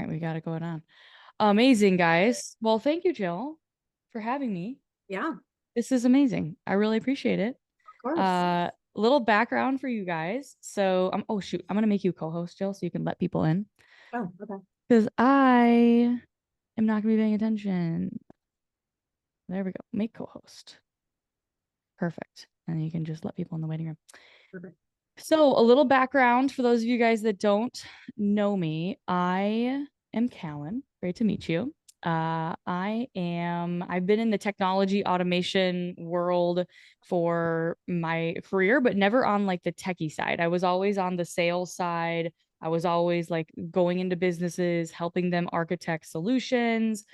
right, we got it going on. Amazing, guys. Well, thank you, Jill, for having me. Yeah, This is amazing. I really appreciate it. of course. Little background for you guys. So, oh shoot, I'm gonna make you co-host, Jill, so you can let people in Oh, okay. because I am not gonna be paying attention. There we go. Make co-host. Perfect. And you can just let people in the waiting room. Perfect. So, a little background for those of you guys that don't know me. I am Callan. Great to meet you. I've been in the technology automation world for my career, but never on like the techie side. I was always on the sales side. I was always like going into businesses, helping them architect solutions.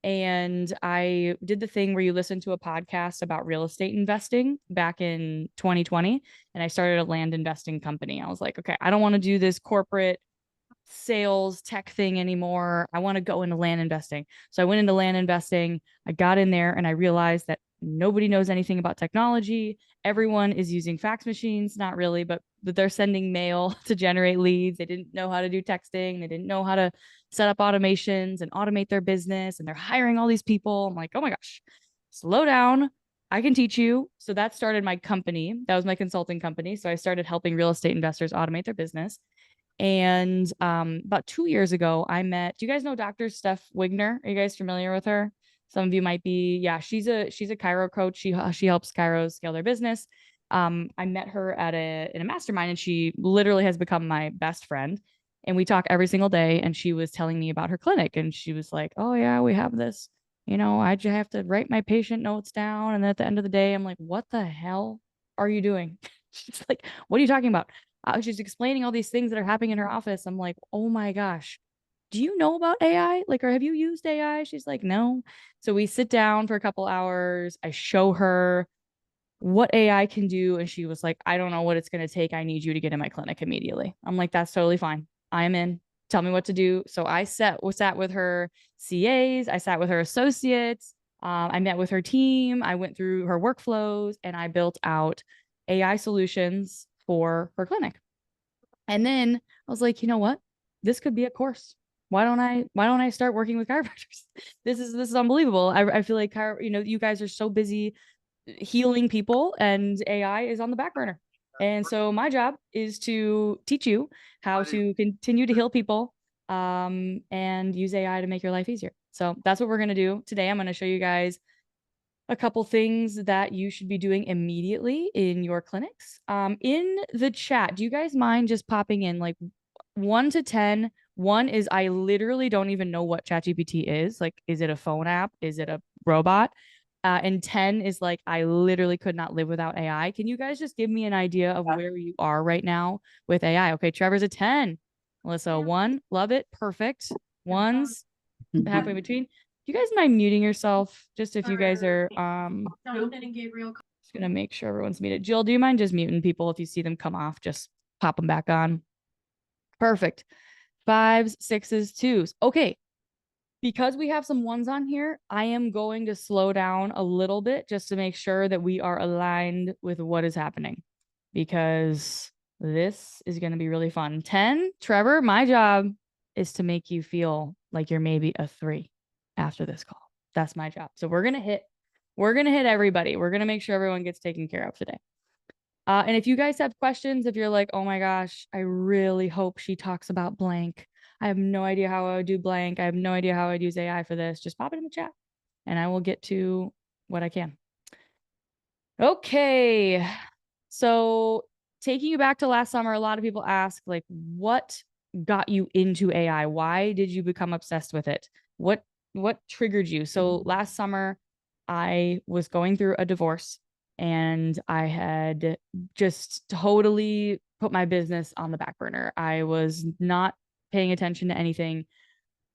And I did the thing where you listen to a podcast about real estate investing back in 2020. And I started a land investing company. I was like, okay, I don't want to do this corporate sales tech thing anymore. I want to go into land investing. So I went into land investing. I got in there and I realized that nobody knows anything about technology. Everyone is using fax machines, not really, but they're sending mail to generate leads. They didn't know how to do texting. They didn't know how to set up automations and automate their business. And they're hiring all these people. I'm like, oh my gosh, slow down. I can teach you. So that started my company. That was my consulting company. So I started helping real estate investors automate their business. And about 2 years ago, I met. Do you guys know Dr. Steph Wigner? Are you guys familiar with her? Some of you might be. Yeah, she's a chiro coach. She helps chiros scale their business. I met her in a mastermind, and she literally has become my best friend. And we talk every single day. And she was telling me about her clinic, and she was like, "Oh yeah, we have this. I just have to write my patient notes down, and then at the end of the day, I'm like, what the hell are you doing?" She's like, "What are you talking about?" She's explaining all these things that are happening in her office. I'm like, oh my gosh, do you know about AI? Like, or have you used AI? She's like, no. So we sit down for a couple hours. I show her what AI can do. And she was like, I don't know what it's going to take. I need you to get in my clinic immediately. I'm like, that's totally fine. I'm in. Tell me what to do. So I sat with her CAs. I sat with her associates. I met with her team. I went through her workflows and I built out AI solutions for her clinic. And then I was like, you know what? This could be a course. Why don't I start working with chiropractors? This is unbelievable. I feel like you guys are so busy healing people and AI is on the back burner. And so my job is to teach you how to continue to heal people and use AI to make your life easier. So that's what we're going to do today. I'm going to show you guys a couple things that you should be doing immediately in your clinics. In the chat, do you guys mind just popping in like 1 to 10? One is I literally don't even know what ChatGPT is. Like, is it a phone app? Is it a robot? And 10 is like, I literally could not live without AI. Can you guys just give me an idea of where you are right now with AI? Okay, Trevor's a 10. Melissa, 1, love it. Perfect. One's halfway between. Do you guys mind muting yourself? Just if you guys are just gonna make sure everyone's muted. Jill, do you mind just muting people if you see them come off? Just pop them back on. Perfect. 5s, 6s, 2s. Okay. Because we have some 1s on here, I am going to slow down a little bit just to make sure that we are aligned with what is happening because this is going to be really fun. 10, Trevor, my job is to make you feel like you're maybe a 3 after this call. That's my job. So we're going to hit everybody. We're going to make sure everyone gets taken care of today. And if you guys have questions, if you're like, oh my gosh, I really hope she talks about blank. I have no idea how I would do blank. I have no idea how I'd use AI for this. Just pop it in the chat and I will get to what I can. Okay. So taking you back to last summer, a lot of people ask, like, what got you into AI? Why did you become obsessed with it? What triggered you? So last summer, I was going through a divorce and I had just totally put my business on the back burner. I was not paying attention to anything.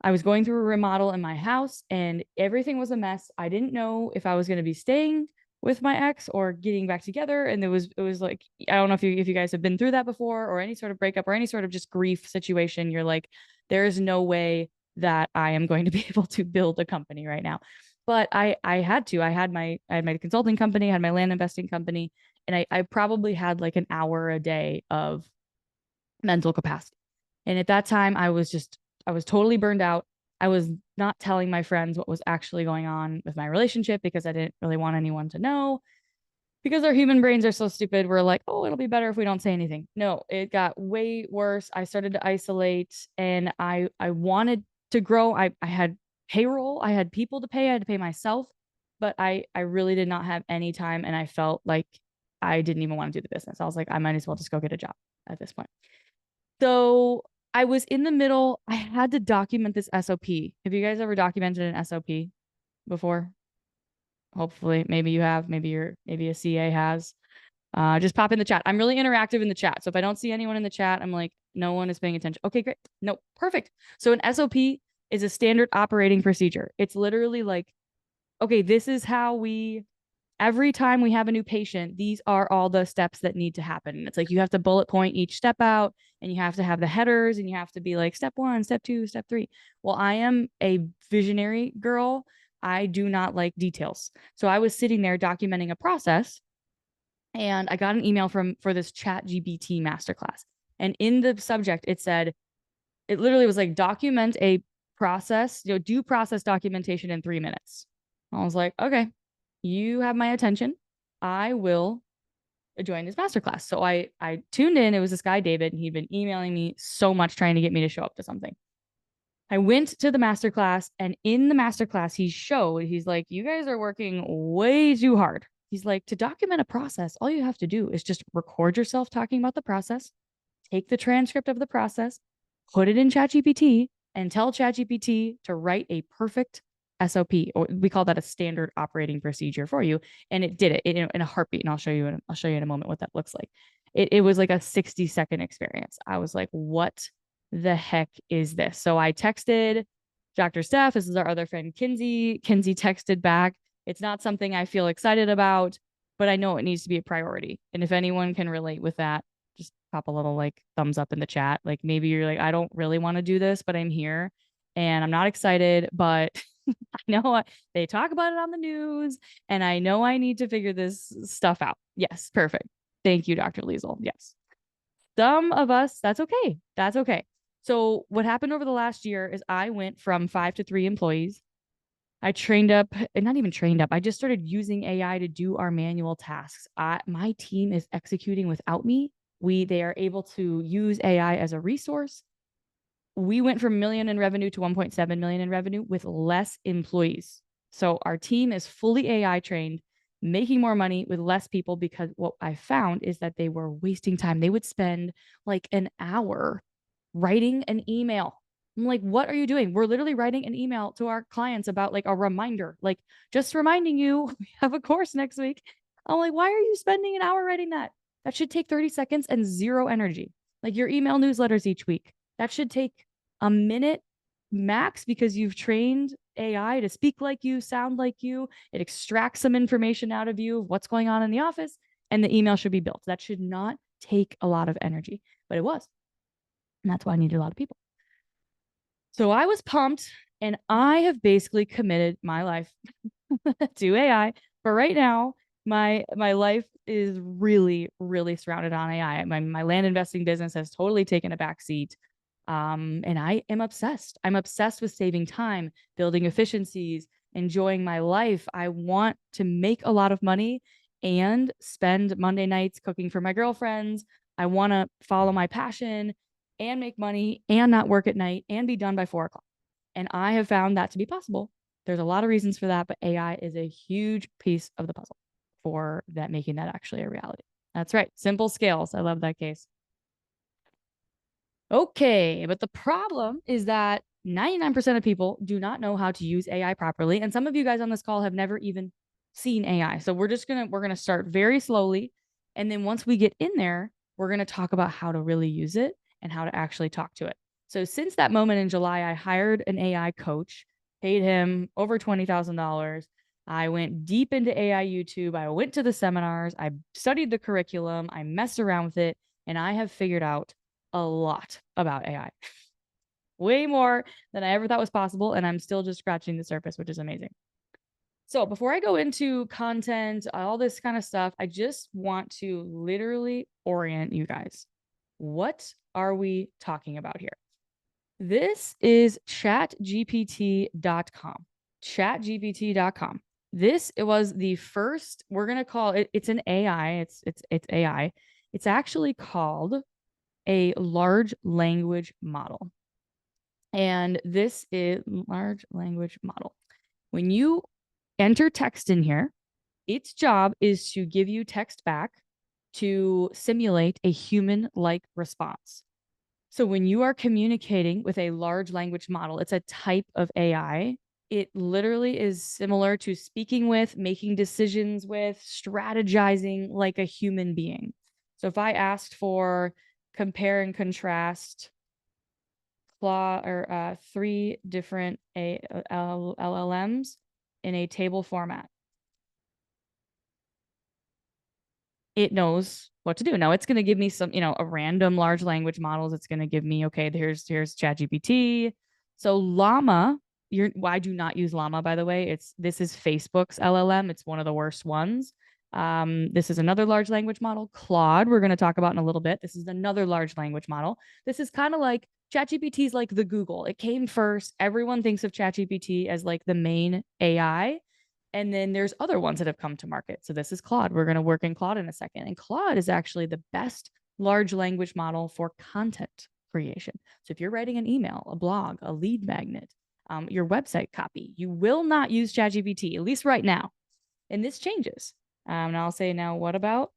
I was going through a remodel in my house and everything was a mess. I didn't know if I was going to be staying with my ex or getting back together. And it was like, I don't know if you guys have been through that before or any sort of breakup or any sort of just grief situation. You're like, there is no way that I am going to be able to build a company right now. But I had to. I had my consulting company, I had my land investing company, and I probably had like an hour a day of mental capacity. And at that time, I was just was totally burned out. I was not telling my friends what was actually going on with my relationship because I didn't really want anyone to know, because our human brains are so stupid. We're like, oh, it'll be better if we don't say anything. No, it got way worse. I started to isolate, and I wanted to grow. I had payroll, I had people to pay, I had to pay myself, but I really did not have any time, and I felt like I didn't even want to do the business. I was like, I might as well just go get a job at this point. So I was in the middle. I had to document this SOP. Have you guys ever documented an SOP before? Hopefully, maybe you have, maybe a CA has. Just pop in the chat. I'm really interactive in the chat. So if I don't see anyone in the chat, I'm like, no one is paying attention. Okay, great. No, perfect. So an SOP is a standard operating procedure. It's literally like, okay, this is how every time we have a new patient, these are all the steps that need to happen. And it's like you have to bullet point each step out, and you have to have the headers, and you have to be like step 1, step 2, step 3. Well, I am a visionary girl. I do not like details. So I was sitting there documenting a process, and I got an email for this ChatGPT masterclass. And in the subject, it literally was like, document a process, do process documentation in 3 minutes. I was like, okay, you have my attention. I will join this masterclass. So I tuned in. It was this guy, David, and he'd been emailing me so much trying to get me to show up to something. I went to the masterclass, and in the masterclass, he's like, you guys are working way too hard. He's like, to document a process, all you have to do is just record yourself talking about the process, take the transcript of the process, put it in ChatGPT, and tell ChatGPT to write a perfect SOP, or we call that a standard operating procedure for you. And it did it in a heartbeat. And I'll show you in a moment what that looks like. It was like a 60-second experience. I was like, what the heck is this? So I texted Dr. Steph. This is our other friend, Kinsey. Kinsey texted back. It's not something I feel excited about, but I know it needs to be a priority. And if anyone can relate with that, just pop a little like thumbs up in the chat. Like maybe you're like, I don't really want to do this, but I'm here and I'm not excited, but I know they talk about it on the news, and I know I need to figure this stuff out. Yes, perfect. Thank you, Dr. Liesel. Yes. Some of us, that's okay. That's okay. So what happened over the last year is I went from 5 to 3 employees. I trained up, and not even trained up. I just started using AI to do our manual tasks. My team is executing without me. They are able to use AI as a resource. We went from $1 million in revenue to 1.7 million in revenue with less employees. So our team is fully AI trained, making more money with less people, because what I found is that they were wasting time. They would spend like an hour writing an email. I'm like, what are you doing? We're literally writing an email to our clients about like a reminder, like just reminding you we have a course next week. I'm like, why are you spending an hour writing that? That should take 30 seconds and zero energy. Like your email newsletters each week, that should take a minute max, because you've trained AI to speak like you, sound like you. It extracts some information out of you, what's going on in the office, and the email should be built. That should not take a lot of energy, but it was. And that's why I needed a lot of people. So I was pumped, and I have basically committed my life to AI. But right now, my life is really, really surrounded on AI. My land investing business has totally taken a back seat. And I am obsessed. I'm obsessed with saving time, building efficiencies, enjoying my life. I want to make a lot of money and spend Monday nights cooking for my girlfriends. I want to follow my passion and make money and not work at night and be done by 4 o'clock. And I have found that to be possible. There's a lot of reasons for that, but AI is a huge piece of the puzzle for that, making that actually a reality. That's right. Simple scales. I love that case. Okay, but the problem is that 99% of people do not know how to use AI properly. And some of you guys on this call have never even seen AI. So we're going to start very slowly. And then once we get in there, we're going to talk about how to really use it and how to actually talk to it. So since that moment in July, I hired an AI coach, paid him over $20,000. I went deep into AI YouTube. I went to the seminars. I studied the curriculum. I messed around with it, and I have figured out a lot about AI, way more than I ever thought was possible. And I'm still just scratching the surface, which is amazing. So before I go into content, all this kind of stuff, I just want to literally orient you guys. What are we talking about here? This is chatgpt.com. Chatgpt.com. It was the first, we're going to call it, it's an AI. It's AI. It's actually called a large language model. And this is large language model. When you enter text in here, its job is to give you text back to simulate a human-like response. So when you are communicating with a large language model, it's a type of AI. It literally is similar to speaking with, making decisions with, strategizing like a human being. So if I asked for compare and contrast three different LLMs in a table format, it knows what to do. Now it's going to give me some, a random large language models. It's going to give me, okay, here's ChatGPT. So Llama, I do not use Llama, by the way. This is Facebook's LLM. It's one of the worst ones. This is another large language model. Claude, we're going to talk about in a little bit. This is another large language model. This is kind of like ChatGPT is like the Google. It came first. Everyone thinks of ChatGPT as like the main AI. And then there's other ones that have come to market. So this is Claude. We're going to work in Claude in a second. And Claude is actually the best large language model for content creation. So if you're writing an email, a blog, a lead magnet, your website copy, you will not use ChatGPT, at least right now. And this changes. And I'll say now, what about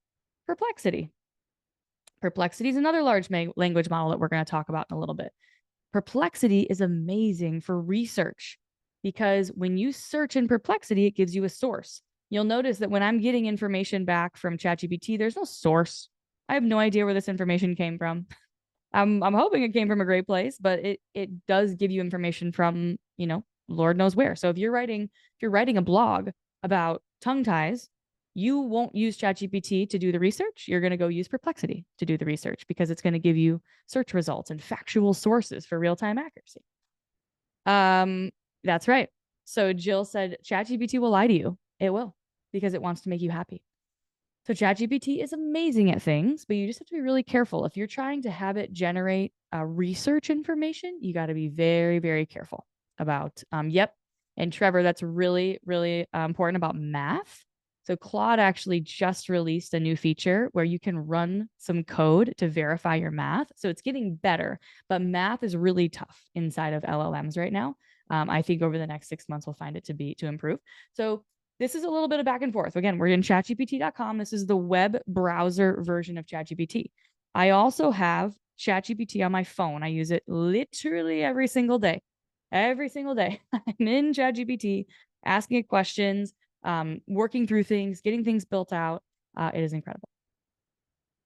Perplexity? Perplexity is another large language model that we're going to talk about in a little bit. Perplexity is amazing for research because when you search in Perplexity, it gives you a source. You'll notice that when I'm getting information back from ChatGPT, there's no source. I have no idea where this information came from. I'm hoping it came from a great place, but it does give you information from, Lord knows where. So if you're writing a blog about tongue ties, you won't use ChatGPT to do the research. You're going to go use Perplexity to do the research because it's going to give you search results and factual sources for real-time accuracy. That's right. So Jill said ChatGPT will lie to you. It will, because it wants to make you happy. So ChatGPT is amazing at things, but you just have to be really careful. If you're trying to have it generate research information, you got to be very, very careful about, yep. And Trevor, that's really, really important about math. So Claude actually just released a new feature where you can run some code to verify your math. So it's getting better, but math is really tough inside of LLMs right now. I think over the next 6 months, we'll find it to improve. So this is a little bit of back and forth. Again, we're in chatgpt.com. This is the web browser version of ChatGPT. I also have ChatGPT on my phone. I use it literally every single day. Every single day. I'm in ChatGPT, asking it questions, working through things, getting things built out. It is incredible.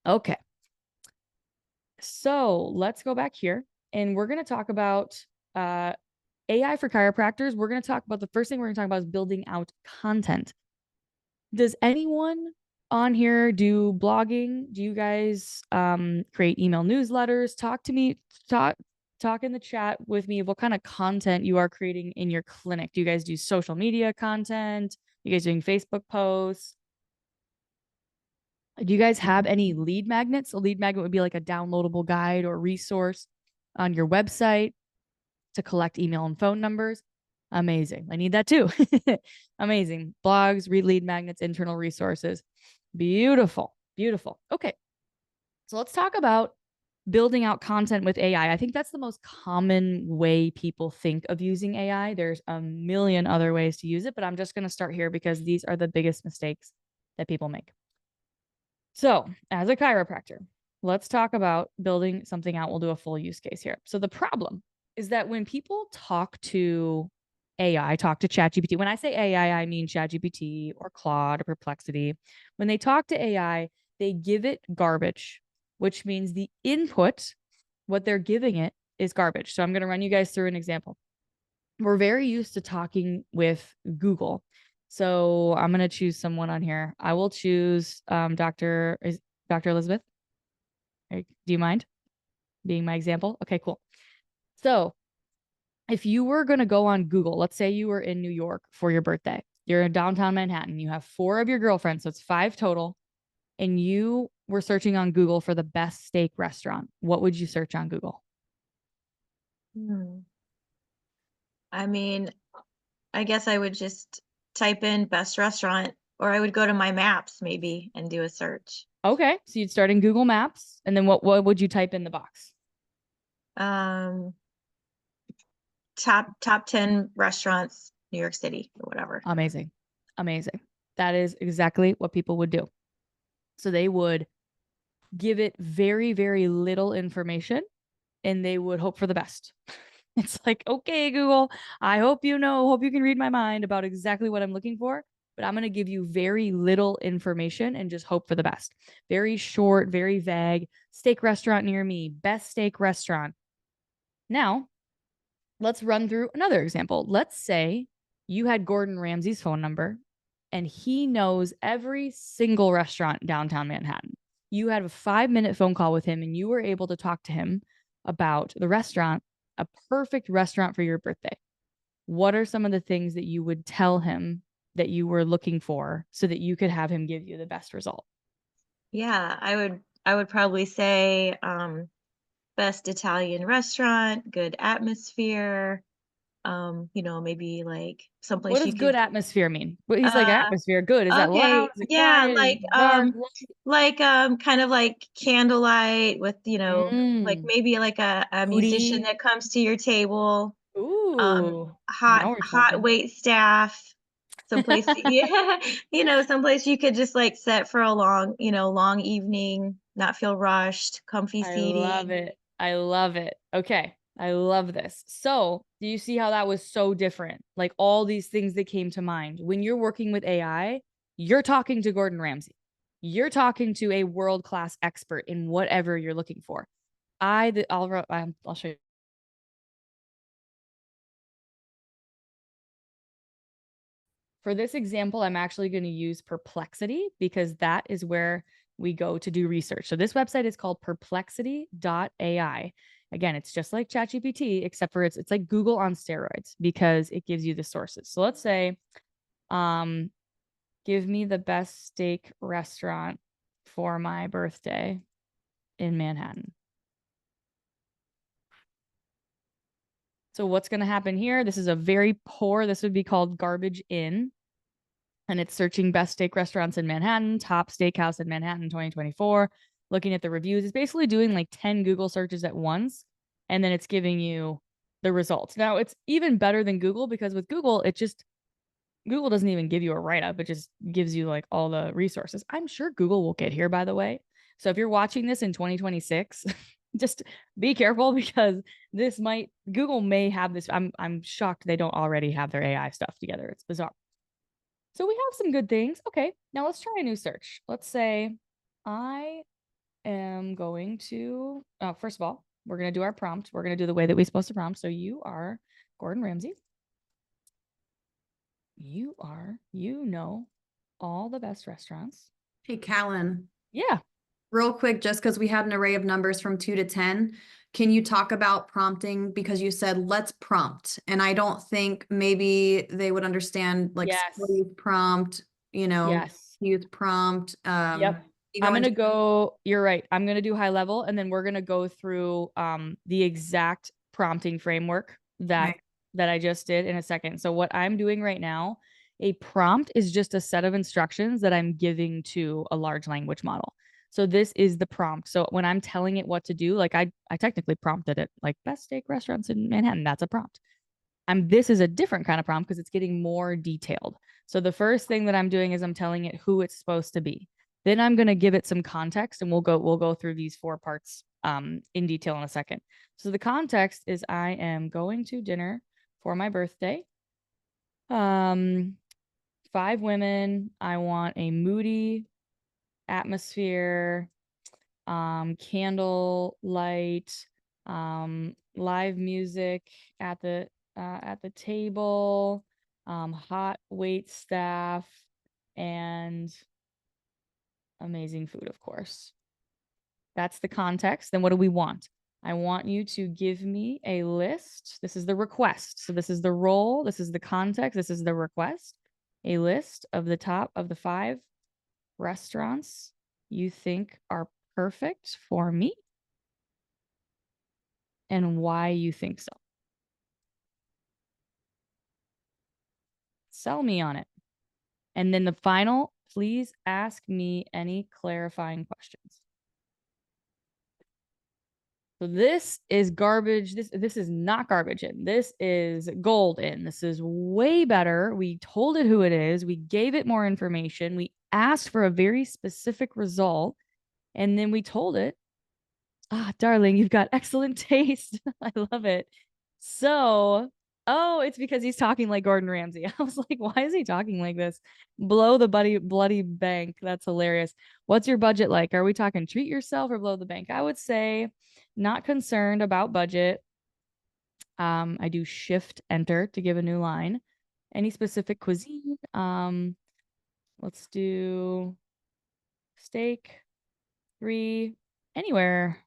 Okay. So let's go back here and we're going to talk about AI for chiropractors. We're going to talk about the first thing we're going to talk about is building out content. Does anyone on here do blogging? Do you guys create email newsletters? Talk to me. Talk in the chat with me of what kind of content you are creating in your clinic. Do you guys do social media content? You guys doing Facebook posts? Do you guys have any lead magnets? A lead magnet would be like a downloadable guide or resource on your website to collect email and phone numbers. Amazing. I need that too. Amazing. Blogs, read lead magnets, internal resources. Beautiful. Beautiful. Okay. So let's talk about building out content with AI. I think that's the most common way people think of using AI. There's a million other ways to use it, but I'm just going to start here because these are the biggest mistakes that people make. So as a chiropractor, let's talk about building something out. We'll do a full use case here. So the problem is that when people talk to AI, talk to ChatGPT, when I say AI, I mean ChatGPT or Claude or Perplexity. When they talk to AI, they give it garbage, which means the input, what they're giving it is garbage. So I'm going to run you guys through an example. We're very used to talking with Google. So I'm going to choose someone on here. I will choose Dr. Elizabeth. Do you mind being my example? Okay, cool. So if you were going to go on Google, let's say you were in New York for your birthday, you're in downtown Manhattan, you have 4 of your girlfriends, so it's 5 total, and you were searching on Google for the best steak restaurant, what would you search on Google? Hmm. I mean, I guess I would just type in best restaurant, or I would go to my maps maybe and do a search. Okay, so you'd start in Google Maps, and then what would you type in the box? Um, top 10 restaurants, New York City or whatever. Amazing. Amazing. That is exactly what people would do. So they would give it very, very little information and they would hope for the best. It's like, okay, Google, I hope you can read my mind about exactly what I'm looking for, but I'm going to give you very little information and just hope for the best. Very short, very vague. Steak restaurant near me, best steak restaurant. Now, let's run through another example. Let's say you had Gordon Ramsay's phone number and he knows every single restaurant downtown Manhattan. You had a 5-minute phone call with him and you were able to talk to him about the restaurant, a perfect restaurant for your birthday. What are some of the things that you would tell him that you were looking for so that you could have him give you the best result? Yeah, I would probably say best Italian restaurant, good atmosphere, maybe like What someplace does you good could atmosphere mean? What he's like uh atmosphere good. Is that loud? okay, Is it yeah, quiet? Is it dark? kind of like candlelight with, like Mm, maybe like a musician foodie. that comes to your table, Ooh, hot now we're hot talking. wait staff, someplace yeah, someplace you could just like set for a long evening, not feel rushed, comfy I love seating. it. I love it. Okay. I love this. So, do you see how that was so different? Like all these things that came to mind. When you're working with AI, you're talking to Gordon Ramsay. You're talking to a world-class expert in whatever you're looking for. I'll show you. For this example, I'm actually going to use Perplexity because that is where we go to do research. So this website is called perplexity.ai. Again, it's just like ChatGPT, except for it's like Google on steroids because it gives you the sources. So let's say, um, give me the best steak restaurant for my birthday in Manhattan. So what's going to happen here? This is a very poor, this would be called garbage in. And it's searching best steak restaurants in Manhattan, top steakhouse in Manhattan 2024, looking at the reviews. It's basically doing like 10 Google searches at once, and then it's giving you the results. Now, it's even better than Google because with Google, Google doesn't even give you a write up, it just gives you like all the resources. I'm sure Google will get here, by the way. So if you're watching this in 2026, just be careful because Google may have this. I'm shocked they don't already have their AI stuff together. It's bizarre. So we have some good things. Okay, now let's try a new search. Let's say I am going to, first of all, we're going to do our prompt. We're going to do the way that we're supposed to prompt. So you are Gordon Ramsay. You know all the best restaurants. Hey, Callan, Yeah. real quick, just because we had an array of numbers from 2 to 10, can you talk about prompting? Because you said, let's prompt. And I don't think maybe they would understand like Yes. slave prompt, Yes. use prompt. Yep. You I'm go gonna into, go, you're right. I'm gonna do high level and then we're gonna go through the exact prompting framework that okay, that I just did in a second. So what I'm doing right now, a prompt is just a set of instructions that I'm giving to a large language model. So this is the prompt. So when I'm telling it what to do, like I technically prompted it like best steak restaurants in Manhattan. That's a prompt. This is a different kind of prompt because it's getting more detailed. So the first thing that I'm doing is I'm telling it who it's supposed to be. Then I'm going to give it some context and we'll go through these 4 parts in detail in a second. So the context is I am going to dinner for my birthday. Um 5 women. I want a moody atmosphere, candle light, live music at the table, hot wait staff, and amazing food, of course. That's the context. Then what do we want? I want you to give me a list. This is the request. So this is the role. This is the context. This is the request. A list of the top of the 5 restaurants you think are perfect for me and why you think so. Sell me on it. And then the final, please ask me any clarifying questions. So this is garbage. This is not garbage in. This is gold in. This is way better. We told it who it is. We gave it more information. We asked for a very specific result. And then we told it, darling, you've got excellent taste. I love it. So, it's because he's talking like Gordon Ramsay. I was like, why is he talking like this? Blow the bloody bank. That's hilarious. What's your budget like? Are we talking treat yourself or blow the bank? I would say not concerned about budget. I do shift enter to give a new line. Any specific cuisine? Let's do steak, 3, anywhere.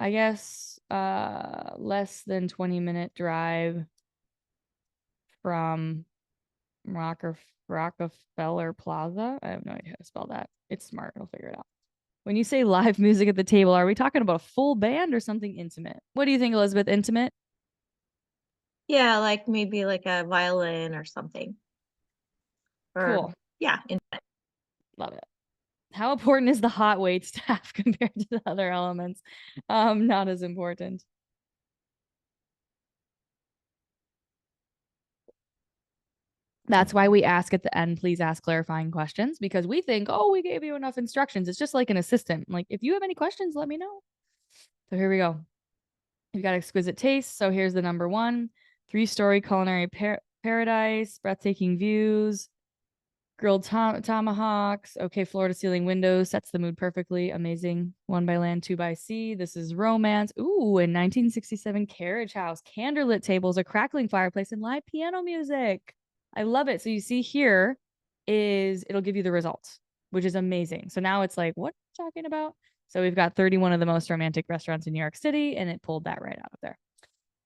I guess less than 20-minute drive from Rockefeller Plaza. I have no idea how to spell that. It's smart. I'll figure it out. When you say live music at the table, are we talking about a full band or something intimate? What do you think, Elizabeth? Intimate? Yeah, like maybe like a violin or something. Cool. Yeah. Love it. How important is the hot wait staff compared to the other elements? Not as important. That's why we ask at the end, please ask clarifying questions, because we think, we gave you enough instructions. It's just like an assistant. Like, if you have any questions, let me know. So here we go. You've got exquisite taste. So here's the number 1, 3-story culinary paradise, breathtaking views, grilled tomahawks. Okay, floor to ceiling windows, sets the mood perfectly. Amazing. 1 by land, 2 by sea. This is romance. Ooh, in 1967 carriage house, candlelit tables, a crackling fireplace, and live piano music. I love it. So you see here it'll give you the results, which is amazing. So now it's like, what are you talking about? So we've got 31 of the most romantic restaurants in New York City, and it pulled that right out of there.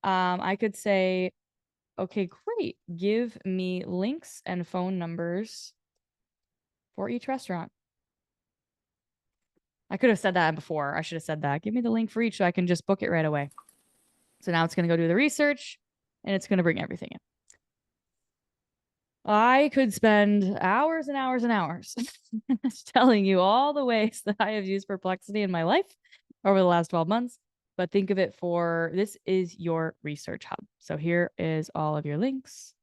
I could say, okay, great. Give me links and phone numbers for each restaurant. I could have said that before. I should have said that. Give me the link for each so I can just book it right away. So now it's going to go do the research, and it's going to bring everything in. I could spend hours and hours and hours telling you all the ways that I have used Perplexity in my life over the last 12 months. But think of it this is your research hub. So here is all of your links.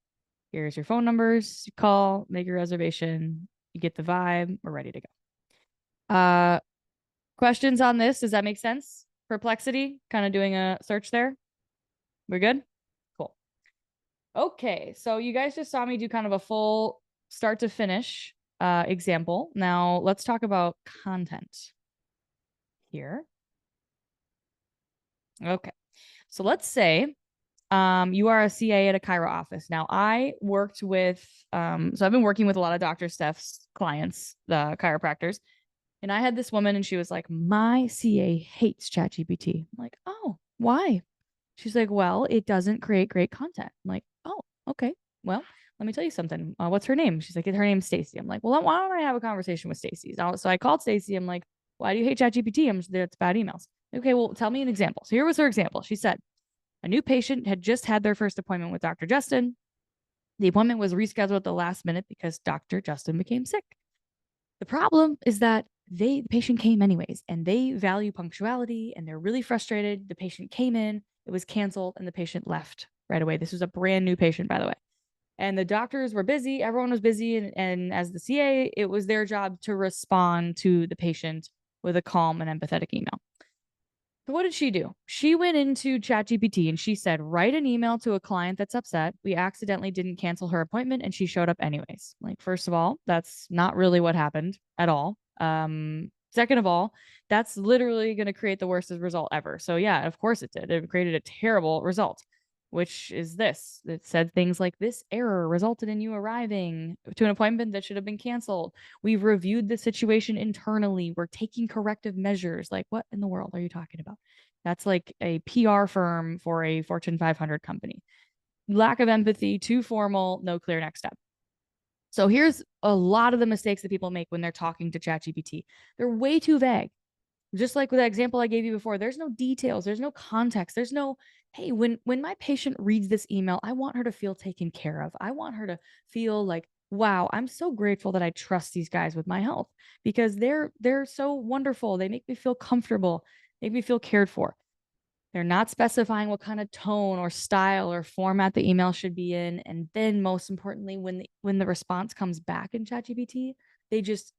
Here's your phone numbers. You call, make your reservation. You get the vibe. We're ready to go. Questions on this? Does that make sense? Perplexity, kind of doing a search there. We're good? Cool. Okay, so you guys just saw me do kind of a full start to finish example. Now let's talk about content here. Okay, so let's say you are a CA at a chiro office. Now I worked with, so I've been working with a lot of Dr. Steph's clients, the chiropractors. And I had this woman and she was like, my CA hates ChatGPT. I'm like, oh, why? She's like, well, it doesn't create great content. I'm like, oh, okay. Well, let me tell you something. What's her name? She's like, her name's Stacy. I'm like, well, why don't I have a conversation with Stacy? So I called Stacy. I'm like, why do you hate ChatGPT? It's bad emails. Okay, well, tell me an example. So here was her example. She said, a new patient had just had their first appointment with Dr. Justin. The appointment was rescheduled at the last minute because Dr. Justin became sick. The problem is that the patient came anyways, and they value punctuality, and they're really frustrated. The patient came in, it was canceled, and the patient left right away. This was a brand new patient, by the way. And the doctors were busy. Everyone was busy. And as the CA, it was their job to respond to the patient with a calm and empathetic email. So what did she do? She went into ChatGPT and she said, write an email to a client that's upset. We accidentally didn't cancel her appointment and she showed up anyways. Like, first of all, that's not really what happened at all. Second of all, that's literally going to create the worst result ever. So yeah, of course it did. It created a terrible result, which is this. It said things like, this error resulted in you arriving to an appointment that should have been canceled. We've reviewed the situation internally. We're taking corrective measures. Like, what in the world are you talking about? That's like a PR firm for a Fortune 500 company. Lack of empathy, too formal, no clear next step. So here's a lot of the mistakes that people make when they're talking to ChatGPT. They're way too vague. Just like with that example I gave you before, there's no details, there's no context, there's no hey, when my patient reads this email, I want her to feel taken care of. I want her to feel like, wow, I'm so grateful that I trust these guys with my health because they're so wonderful. They make me feel comfortable, make me feel cared for. They're not specifying what kind of tone or style or format the email should be in. And then most importantly, when the response comes back in ChatGPT, they just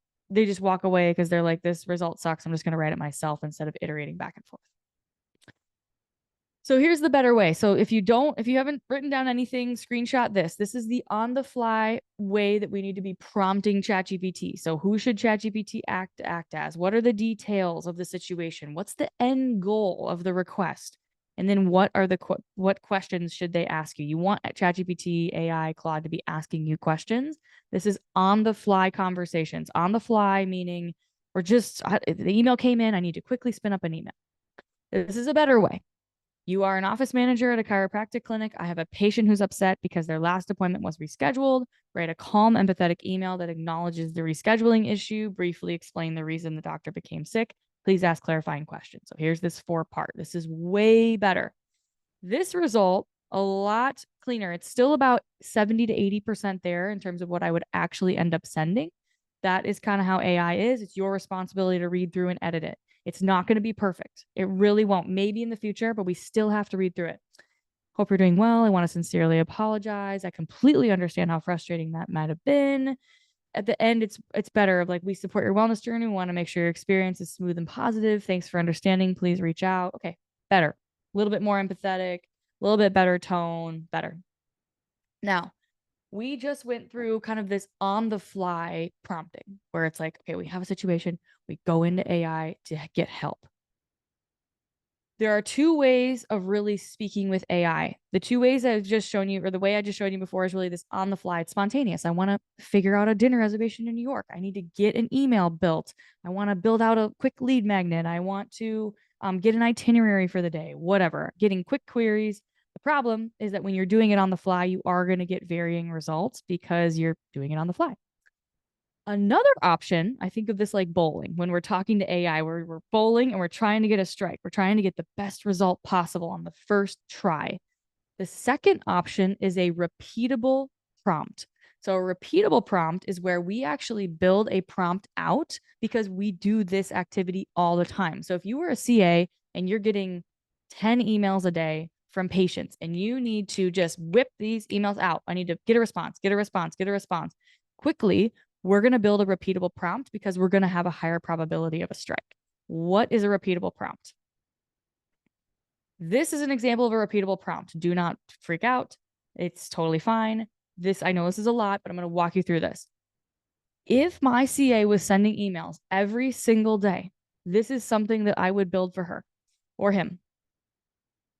walk away because they're like, this result sucks. I'm just going to write it myself instead of iterating back and forth. So here's the better way. So if you haven't written down anything, screenshot this. This is the on the fly way that we need to be prompting ChatGPT. So who should ChatGPT act as? What are the details of the situation? What's the end goal of the request? And then what questions should they ask you? You want ChatGPT, AI, Claude to be asking you questions. This is on the fly conversations. On the fly meaning the email came in, I need to quickly spin up an email. This is a better way. You are an office manager at a chiropractic clinic. I have a patient who's upset because their last appointment was rescheduled. Write a calm, empathetic email that acknowledges the rescheduling issue. Briefly explain the reason the doctor became sick. Please ask clarifying questions. So here's this 4-part. This is way better. This result, a lot cleaner. It's still about 70 to 80% there in terms of what I would actually end up sending. That is kind of how AI is. It's your responsibility to read through and edit it. It's not going to be perfect. It really won't. Maybe in the future, but we still have to read through it. Hope you're doing well. I want to sincerely apologize. I completely understand how frustrating that might have been. At the end, it's better. Like, we support your wellness journey. We want to make sure your experience is smooth and positive. Thanks for understanding. Please reach out. Okay, better. A little bit more empathetic, a little bit better tone, better. Now, we just went through kind of this on the fly prompting where it's like, okay, we have a situation, we go into AI to get help. There are 2 ways of really speaking with AI. The 2 ways I've just shown you, or the way I just showed you before, is really this on the fly. It's spontaneous. I want to figure out a dinner reservation in New York. I need to get an email built. I want to build out a quick lead magnet. I want to get an itinerary for the day, whatever, getting quick queries. The problem is that when you're doing it on the fly, you are going to get varying results because you're doing it on the fly. Another option, I think of this like bowling. When we're talking to AI, we're bowling and we're trying to get a strike. We're trying to get the best result possible on the first try. The second option is a repeatable prompt. So a repeatable prompt is where we actually build a prompt out because we do this activity all the time. So if you were a CA and you're getting 10 emails a day from patients and you need to just whip these emails out, I need to get a response quickly. We're going to build a repeatable prompt because we're going to have a higher probability of a strike. What is a repeatable prompt? This is an example of a repeatable prompt. Do not freak out. It's totally fine. I know this is a lot, but I'm going to walk you through this. If my CA was sending emails every single day, this is something that I would build for her or him.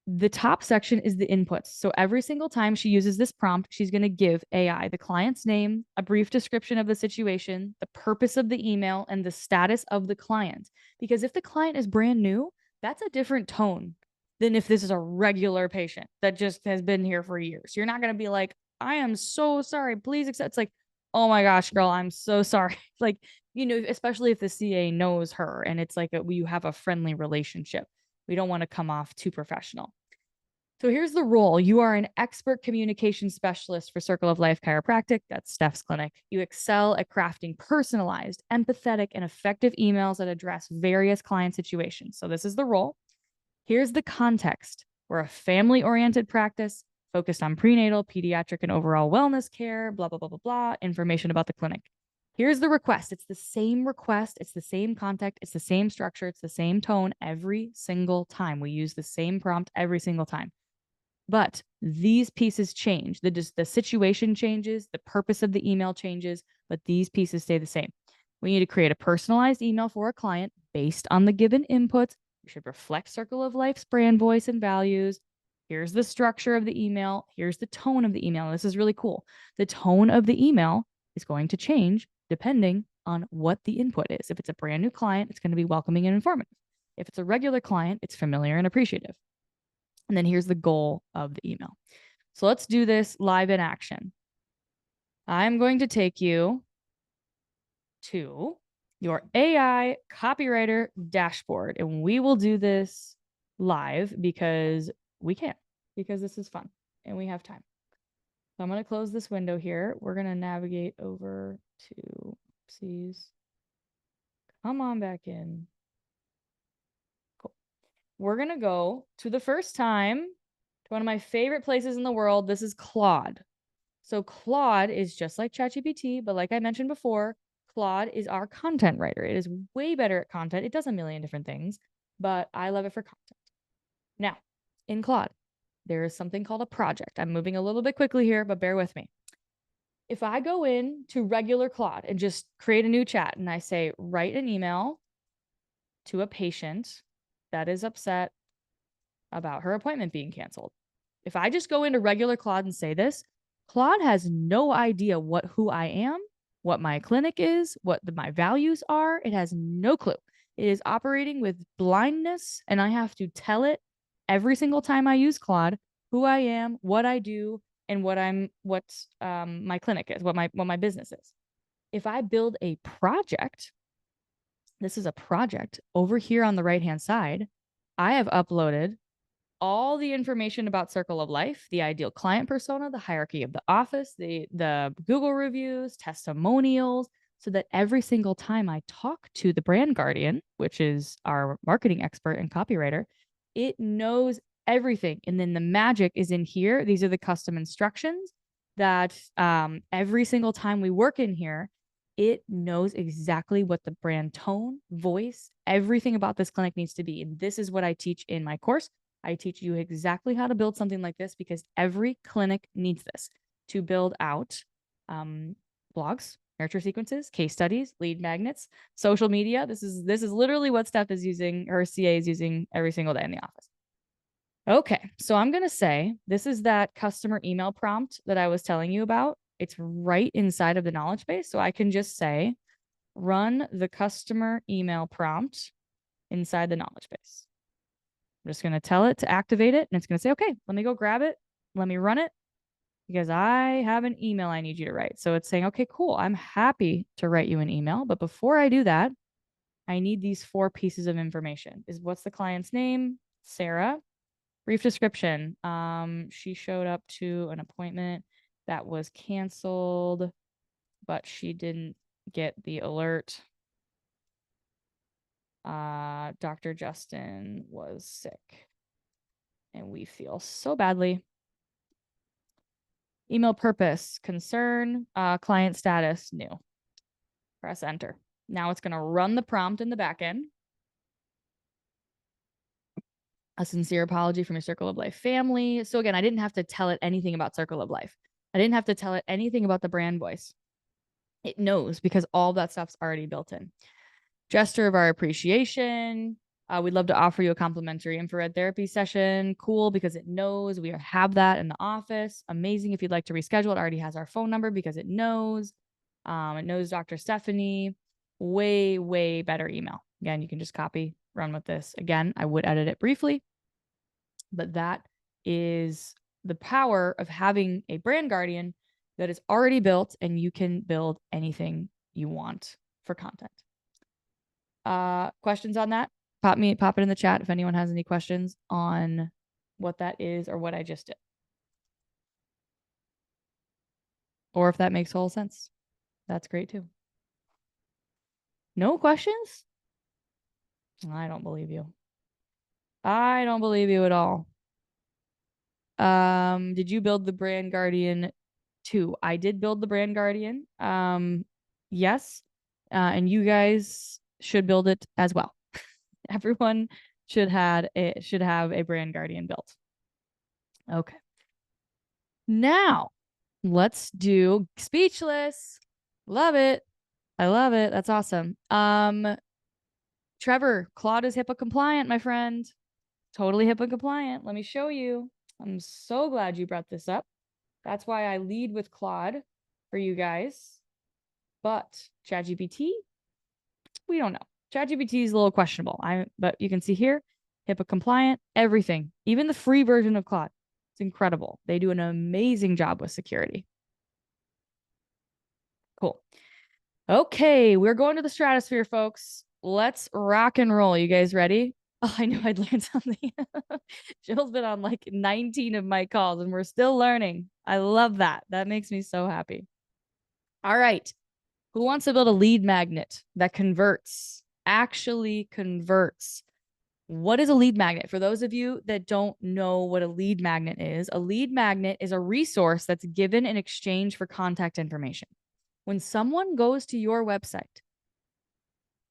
The top section is the inputs. So every single time she uses this prompt, she's going to give AI the client's name, a brief description of the situation, the purpose of the email, and the status of the client. Because if the client is brand new, that's a different tone than if this is a regular patient that just has been here for years. You're not going to be like, I am so sorry, please accept. It's like, oh my gosh, girl, I'm so sorry. Like, especially if the CA knows her and it's like you have a friendly relationship. We don't want to come off too professional. So here's the role. You are an expert communication specialist for Circle of Life Chiropractic. That's Steph's clinic. You excel at crafting personalized, empathetic, and effective emails that address various client situations. So this is the role. Here's the context. We're a family-oriented practice focused on prenatal, pediatric, and overall wellness care, blah, blah, blah, blah, blah, information about the clinic. Here's the request. It's the same request. It's the same contact. It's the same structure. It's the same tone every single time. We use the same prompt every single time. But these pieces change. The situation changes. The purpose of the email changes, but these pieces stay the same. We need to create a personalized email for a client based on the given inputs. We should reflect Circle of Life's brand voice and values. Here's the structure of the email. Here's the tone of the email. This is really cool. The tone of the email is going to change depending on what the input is. If it's a brand new client, it's going to be welcoming and informative. If it's a regular client, it's familiar and appreciative. And then here's the goal of the email. So let's do this live in action. I'm going to take you to your AI copywriter dashboard, and we will do this live because we can. because this is fun and we have time. So I'm going to close this window here. We're going to navigate over to, oopsies. Come on back in. Cool. We're going to go to the first time to one of my favorite places in the world. This is Claude. So Claude is just like ChatGPT, but like I mentioned before, Claude is our content writer. It is way better at content. It does a million different things, but I love it for content. Now, in Claude, there is something called a project. I'm moving a little bit quickly here, but bear with me. If I go in to regular Claude and just create a new chat and I say, write an email to a patient that is upset about her appointment being canceled. If I just go into regular Claude and say this, Claude has no idea who I am, what my clinic is, what my values are. It has no clue. It is operating with blindness, and I have to tell it every single time I use Claude who I am, what I do, and what my clinic is, what my business is. If I build a project, this is a project over here on the right-hand side, I have uploaded all the information about Circle of Life, the ideal client persona, the hierarchy of the office, the Google reviews, testimonials, so that every single time I talk to the brand guardian, which is our marketing expert and copywriter, it knows everything. And then the magic is in here. These are the custom instructions that every single time we work in here, it knows exactly what the brand tone, voice, everything about this clinic needs to be. And this is what I teach in my course. I teach you exactly how to build something like this because every clinic needs this to build out blogs, nurture sequences, case studies, lead magnets, social media. This is literally what Steph is using, her CA is using every single day in the office. Okay, so I'm going to say this is that customer email prompt that I was telling you about. It's right inside of the knowledge base. So I can just say, run the customer email prompt inside the knowledge base. I'm just going to tell it to activate it, and it's going to say, okay, let me go grab it. Let me run it because I have an email I need you to write. So it's saying, okay, cool. I'm happy to write you an email. But before I do that, I need these 4 pieces of information. What's the client's name? Sarah. Brief description. She showed up to an appointment that was canceled, but she didn't get the alert. Dr. Justin was sick and we feel so badly. Email purpose, concern, client status, new. Press enter. Now it's going to run the prompt in the back end. A sincere apology from your Circle of Life family. So again, I didn't have to tell it anything about Circle of Life. I didn't have to tell it anything about the brand voice. It knows because all that stuff's already built in. Gesture of our appreciation. We'd love to offer you a complimentary infrared therapy session. Cool, because it knows we have that in the office. Amazing. If you'd like to reschedule, it already has our phone number because it knows. It knows Dr. Stephanie. Way, way better email. Again, you can just copy, run with this. Again, I would edit it briefly, but that is the power of having a brand guardian that is already built, and you can build anything you want for content. Questions on that? Pop it in the chat if anyone has any questions on what that is or what I just did. Or if that makes whole sense. That's great too. No questions? I don't believe you. I don't believe you at all. Did you build the brand guardian too? I did build the brand guardian. Yes. And you guys should build it as well. Everyone should have a brand guardian built. Okay. Now, let's do speechless. Love it. I love it. That's awesome. Trevor, Claude is HIPAA compliant, my friend. Totally HIPAA compliant. Let me show you. I'm so glad you brought this up. That's why I lead with Claude for you guys. But ChatGPT, we don't know. ChatGPT is a little questionable. But you can see here, HIPAA compliant, everything, even the free version of Claude. It's incredible. They do an amazing job with security. Cool. Okay, we're going to the stratosphere, folks. Let's rock and roll. You guys ready? Oh, I know I'd learn something. Jill's been on like 19 of my calls and we're still learning. I love that. That makes me so happy. All right. Who wants to build a lead magnet that converts, actually converts? What is a lead magnet? For those of you that don't know what a lead magnet is, a lead magnet is a resource that's given in exchange for contact information. When someone goes to your website,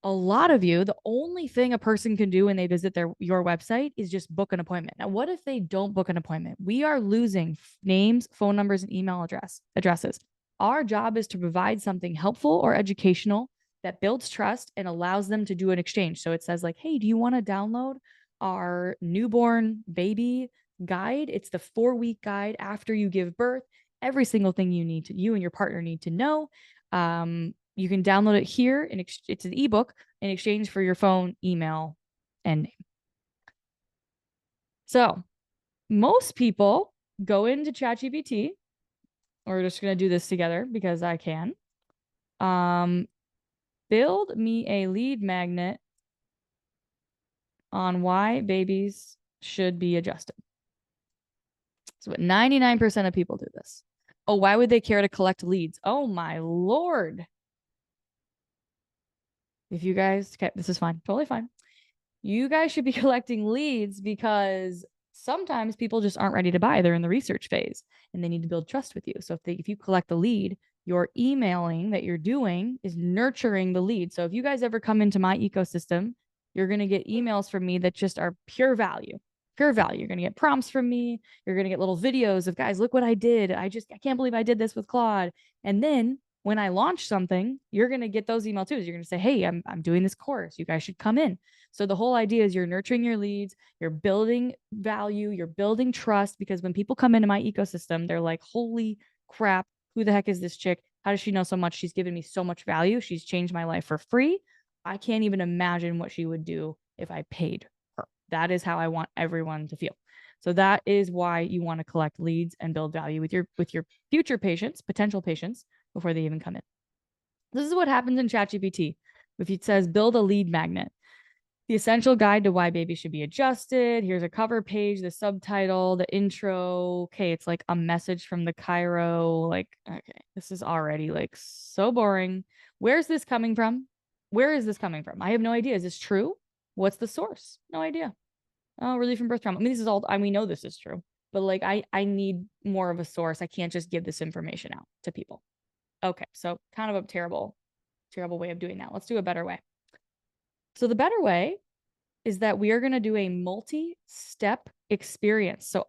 a lot of you, the only thing a person can do when they visit your website is just book an appointment. Now, what if they don't book an appointment? We are losing names, phone numbers, and email addresses. Our job is to provide something helpful or educational that builds trust and allows them to do an exchange. So it says like, hey, do you want to download our newborn baby guide? It's the 4-week guide after you give birth. Every single thing you and your partner need to know. You can download it here. It's an ebook in exchange for your phone, email, and name. So most people go into ChatGPT. We're just going to do this together because I can. Build me a lead magnet on why babies should be adjusted. So 99% of people do this. Oh, why would they care to collect leads? Oh my Lord. If you guys, okay, this is fine, totally fine. You guys should be collecting leads because sometimes people just aren't ready to buy. They're in the research phase and they need to build trust with you. So if you collect the lead, your emailing that you're doing is nurturing the lead. So if you guys ever come into my ecosystem, you're going to get emails from me that just are pure value. Pure value. You're going to get prompts from me. You're going to get little videos of, guys, look what I did. I can't believe I did this with Claude. And then when I launch something, you're going to get those emails too. You're going to say, hey, I'm doing this course. You guys should come in. So the whole idea is you're nurturing your leads, you're building value, you're building trust, because when people come into my ecosystem, they're like, holy crap, who the heck is this chick? How does she know so much? She's given me so much value. She's changed my life for free. I can't even imagine what she would do if I paid her. That is how I want everyone to feel. So that is why you want to collect leads and build value with your future patients, potential patients, before they even come in. This is what happens in ChatGPT. If it says build a lead magnet, the essential guide to why babies should be adjusted. Here's a cover page, the subtitle, the intro. Okay, it's like a message from the Chiro. Like, okay, this is already like so boring. Where's this coming from? Where is this coming from? I have no idea. Is this true? What's the source? No idea. Oh, relief from birth trauma. I mean, this is all, we know this is true, but like, I need more of a source. I can't just give this information out to people. Okay, so kind of a terrible way of doing that. Let's do a better way. So the better way is that we are going to do a multi-step experience. So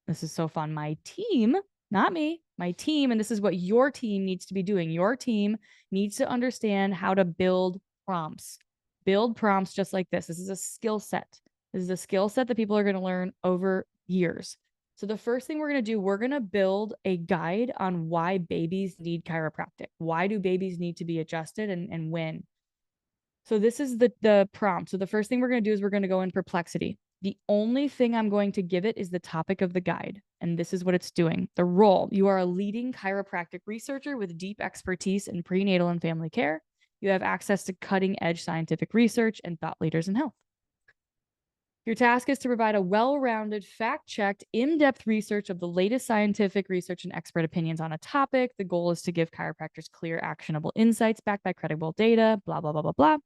this is so fun. My team, not me, my team, and this is what your team needs to be doing. Your team needs to understand how to build prompts. Build prompts just like this. This is a skill set. This is a skill set that people are going to learn over years. So the first thing we're going to do, we're going to build a guide on why babies need chiropractic. Why do babies need to be adjusted and when? So this is the prompt. So the first thing we're going to do is we're going to go in perplexity. The only thing I'm going to give it is the topic of the guide. And this is what it's doing. The role: you are a leading chiropractic researcher with deep expertise in prenatal and family care. You have access to cutting edge scientific research and thought leaders in health. Your task is to provide a well-rounded, fact-checked, in-depth research of the latest scientific research and expert opinions on a topic. The goal is to give chiropractors clear, actionable insights backed by credible data, blah, blah, blah, blah, blah.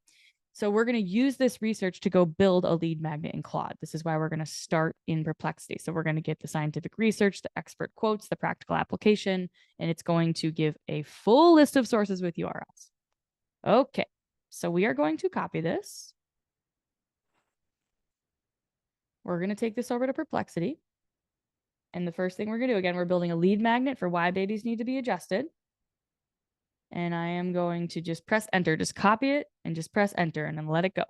So we're going to use this research to go build a lead magnet in Claude. This is why we're going to start in perplexity. So we're going to get the scientific research, the expert quotes, the practical application, and it's going to give a full list of sources with URLs. Okay, so we are going to copy this. We're going to take this over to perplexity. And the first thing we're going to do, again, we're building a lead magnet for why babies need to be adjusted. And I am going to just press enter, just copy it and just press enter and then let it go.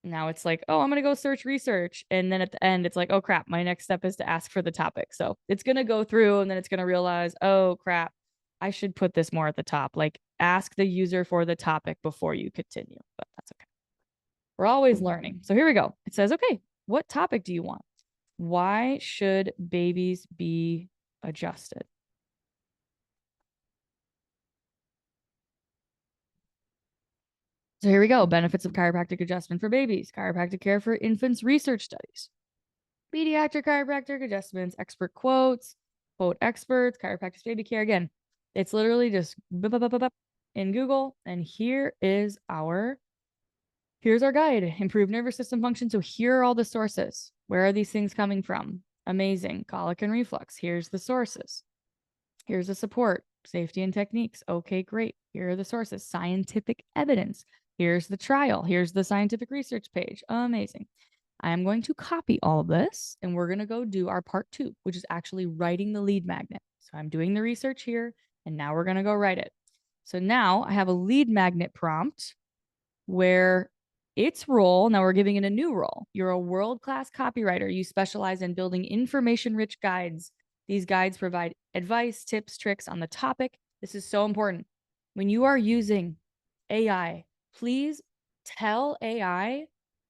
Now it's like, oh, I'm going to go search research. And then at the end, it's like, oh, crap, my next step is to ask for the topic. So it's going to go through and then it's going to realize, oh, crap, I should put this more at the top. Like, ask the user for the topic before you continue, but that's okay. We're always learning. So here we go. It says, okay, what topic do you want? Why should babies be adjusted? So here we go. Benefits of chiropractic adjustment for babies, chiropractic care for infants, research studies, pediatric chiropractic adjustments, expert quotes, quote experts, chiropractic baby care. Again, it's literally just in Google. And here's our guide, improve nervous system function. So here are all the sources. Where are these things coming from? Amazing. Colic and reflux. Here's the sources. Here's the support, safety and techniques. Okay, great. Here are the sources, scientific evidence. Here's the trial. Here's the scientific research page. Amazing. I'm going to copy all of this and we're going to go do our part 2, which is actually writing the lead magnet. So I'm doing the research here and now we're going to go write it. So now I have a lead magnet prompt where its role, now we're giving it a new role. You're a world-class copywriter. You specialize in building information-rich guides. These guides provide advice, tips, tricks on the topic. This is so important. When you are using AI, please tell AI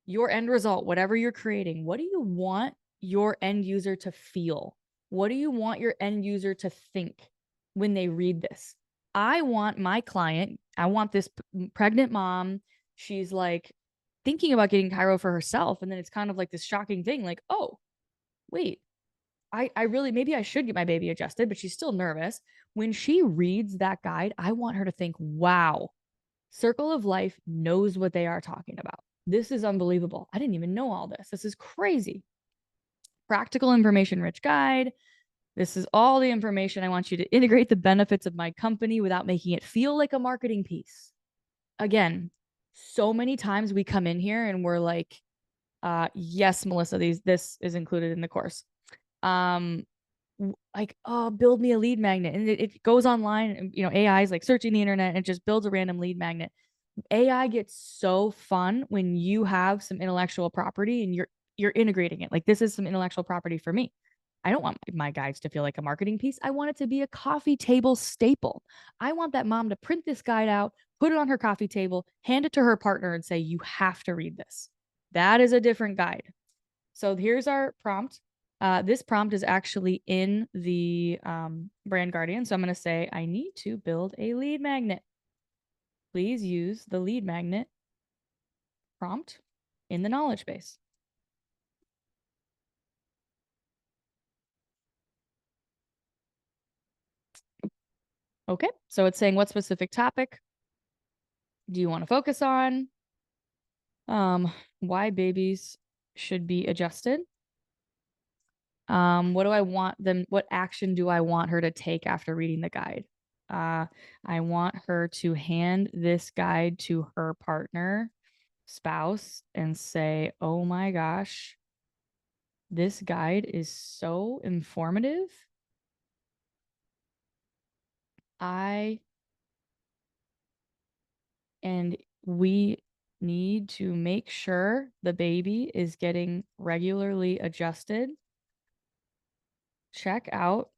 your end result, whatever you're creating. What do you want your end user to feel? What do you want your end user to think when they read this? I want my client, I want this pregnant mom, she's like thinking about getting chiro for herself. And then it's kind of like this shocking thing, like, oh, wait, I really, maybe I should get my baby adjusted, but she's still nervous. When she reads that guide, I want her to think, wow, Circle of Life knows what they are talking about. This is unbelievable. I didn't even know all this. This is crazy. Practical information rich guide. This is all the information. I want you to integrate the benefits of my company without making it feel like a marketing piece. Again, so many times we come in here and we're like, yes, Melissa, this is included in the course. Like, oh, build me a lead magnet. And it goes online, and, you know, AI is like searching the internet and it just builds a random lead magnet. AI gets so fun when you have some intellectual property and you're integrating it. Like, this is some intellectual property for me. I don't want my guides to feel like a marketing piece. I want it to be a coffee table staple. I want that mom to print this guide out, put it on her coffee table, hand it to her partner and say, you have to read this. That is a different guide. So here's our prompt. This prompt is actually in the Brand Guardian. So I'm going to say, I need to build a lead magnet. Please use the lead magnet prompt in the knowledge base. Okay, so it's saying what specific topic do you want to focus on? Why babies should be adjusted. What do I want them, what action do I want her to take after reading the guide? I want her to hand this guide to her partner, spouse, and say, oh my gosh, this guide is so informative. And we need to make sure the baby is getting regularly adjusted. Check out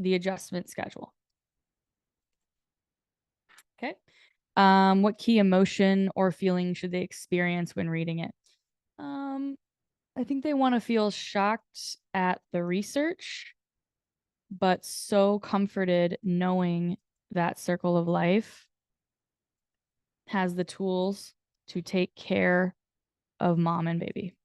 the adjustment schedule. Okay. What key emotion or feeling should they experience when reading it? I think they want to feel shocked at the research, but so comforted knowing that Circle of Life has the tools to take care of mom and baby.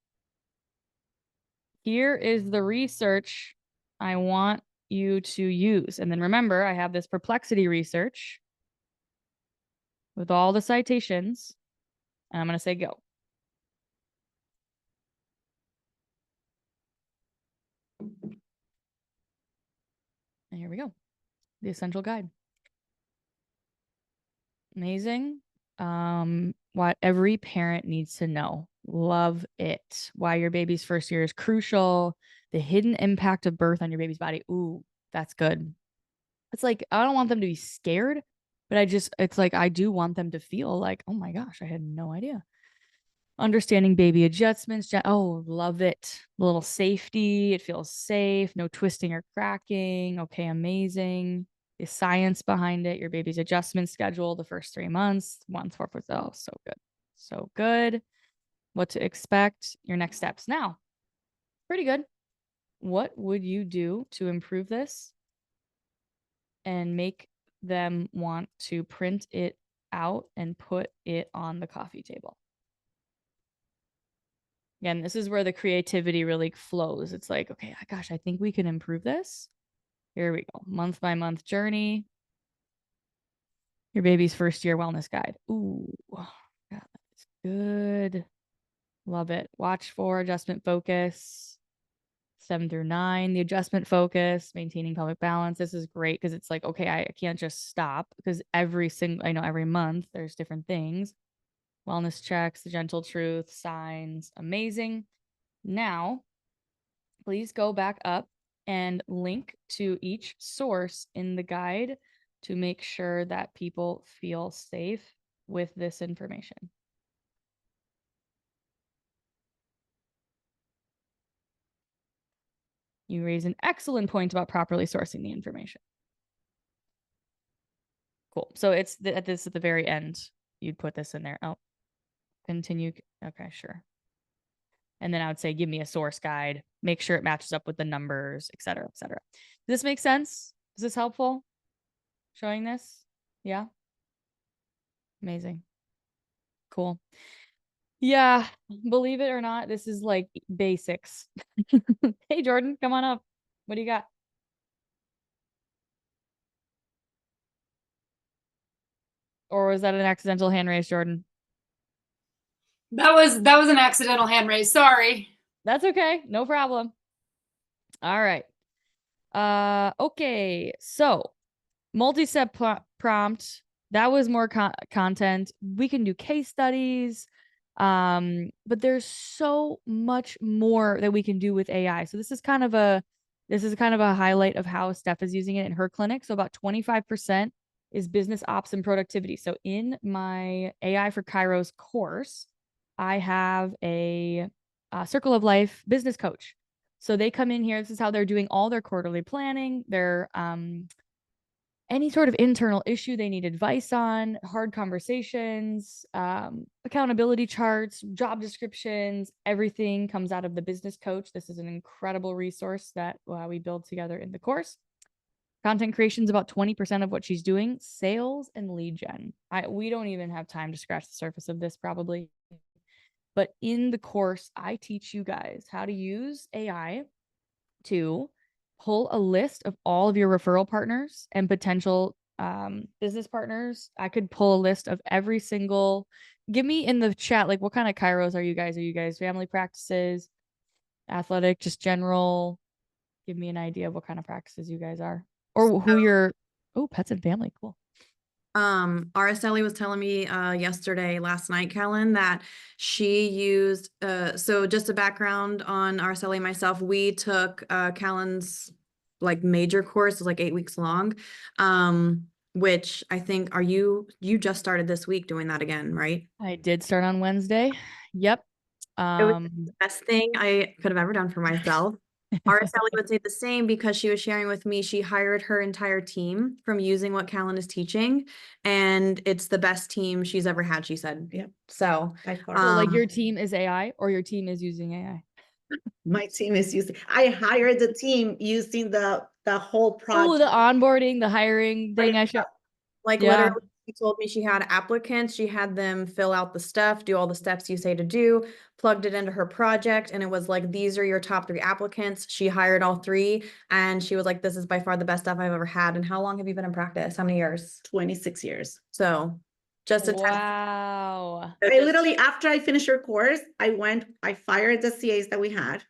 Here is the research I want you to use. And then remember, I have this perplexity research with all the citations, and I'm going to say go. And here we go. The essential guide. Amazing. What every parent needs to know. Love it. Why your baby's first year is crucial. The hidden impact of birth on your baby's body. Ooh, that's good. It's like, I don't want them to be scared, but it's like, I do want them to feel like, oh my gosh, I had no idea. Understanding baby adjustments. Oh, love it. A little safety. It feels safe. No twisting or cracking. Okay, amazing. The science behind it. Your baby's adjustment schedule, the first 3 months, 1, 4, 4. Oh, so good. So good. What to expect. Your next steps. Now, pretty good. What would you do to improve this and make them want to print it out and put it on the coffee table. Again, this is where the creativity really flows. It's like, okay, gosh, I think we can improve this. Here we go. Month by month journey. Your baby's first year wellness guide. Ooh, God, that's good. Love it. Watch for adjustment focus. 7 through 9, the adjustment focus, maintaining pelvic balance. This is great because it's like, okay, I can't just stop because every month there's different things. Wellness checks, the gentle truth, signs, amazing. Now, please go back up and link to each source in the guide to make sure that people feel safe with this information. You raise an excellent point about properly sourcing the information. Cool. So it's at the very end, you'd put this in there. Oh, continue. Okay, sure. And then I would say, give me a source guide, make sure it matches up with the numbers, et cetera, et cetera. Does this make sense? Is this helpful? Showing this? Yeah. Amazing. Cool. Yeah. Believe it or not, this is like basics. Hey, Jordan, come on up. What do you got? Or was that an accidental hand raise, Jordan? That was an accidental hand raise. Sorry. That's okay. No problem. All right. Okay. So multi-step prompt. That was more content. We can do case studies. But there's so much more that we can do with AI. So this is kind of a highlight of how Steph is using it in her clinic. So about 25% is business ops and productivity. So in my AI for Chiros course, I have a Circle of Life business coach. So they come in here. This is how they're doing all their quarterly planning, their any sort of internal issue they need advice on, hard conversations, accountability charts, job descriptions, everything comes out of the business coach. This is an incredible resource that we build together in the course. Content creation is about 20% of what she's doing. Sales and lead gen. We don't even have time to scratch the surface of this probably. But in the course, I teach you guys how to use AI to pull a list of all of your referral partners and potential business partners. I could pull a list of every single, give me in the chat, like what kind of Chiros are you guys? Are you guys family practices, athletic, just general? Give me an idea of what kind of practices you guys are or who you're, pets and family. Cool. Araceli was telling me last night, Callan, that she used so just a background on Araceli and myself, we took Callan's like major course, it was like 8 weeks long. Which I think you just started this week doing that again, right? I did start on Wednesday. Yep. It was the best thing I could have ever done for myself. Araceli would say the same because she was sharing with me, she hired her entire team from using what Callan is teaching, and it's the best team she's ever had, she said. Yeah. So, like your team is AI or your team is using AI? My team is using, I hired the team using the whole project. Oh, the onboarding, the hiring thing I showed. Like literally, she told me she had applicants, she had them fill out the stuff, do all the steps you say to do, plugged it into her project, and it was like, these are your top 3 applicants. She hired all 3, and she was like, this is by far the best stuff I've ever had. And how long have you been in practice? How many years? 26 years. So just a wow. I literally, after I finished your course, I fired the CAs that we had.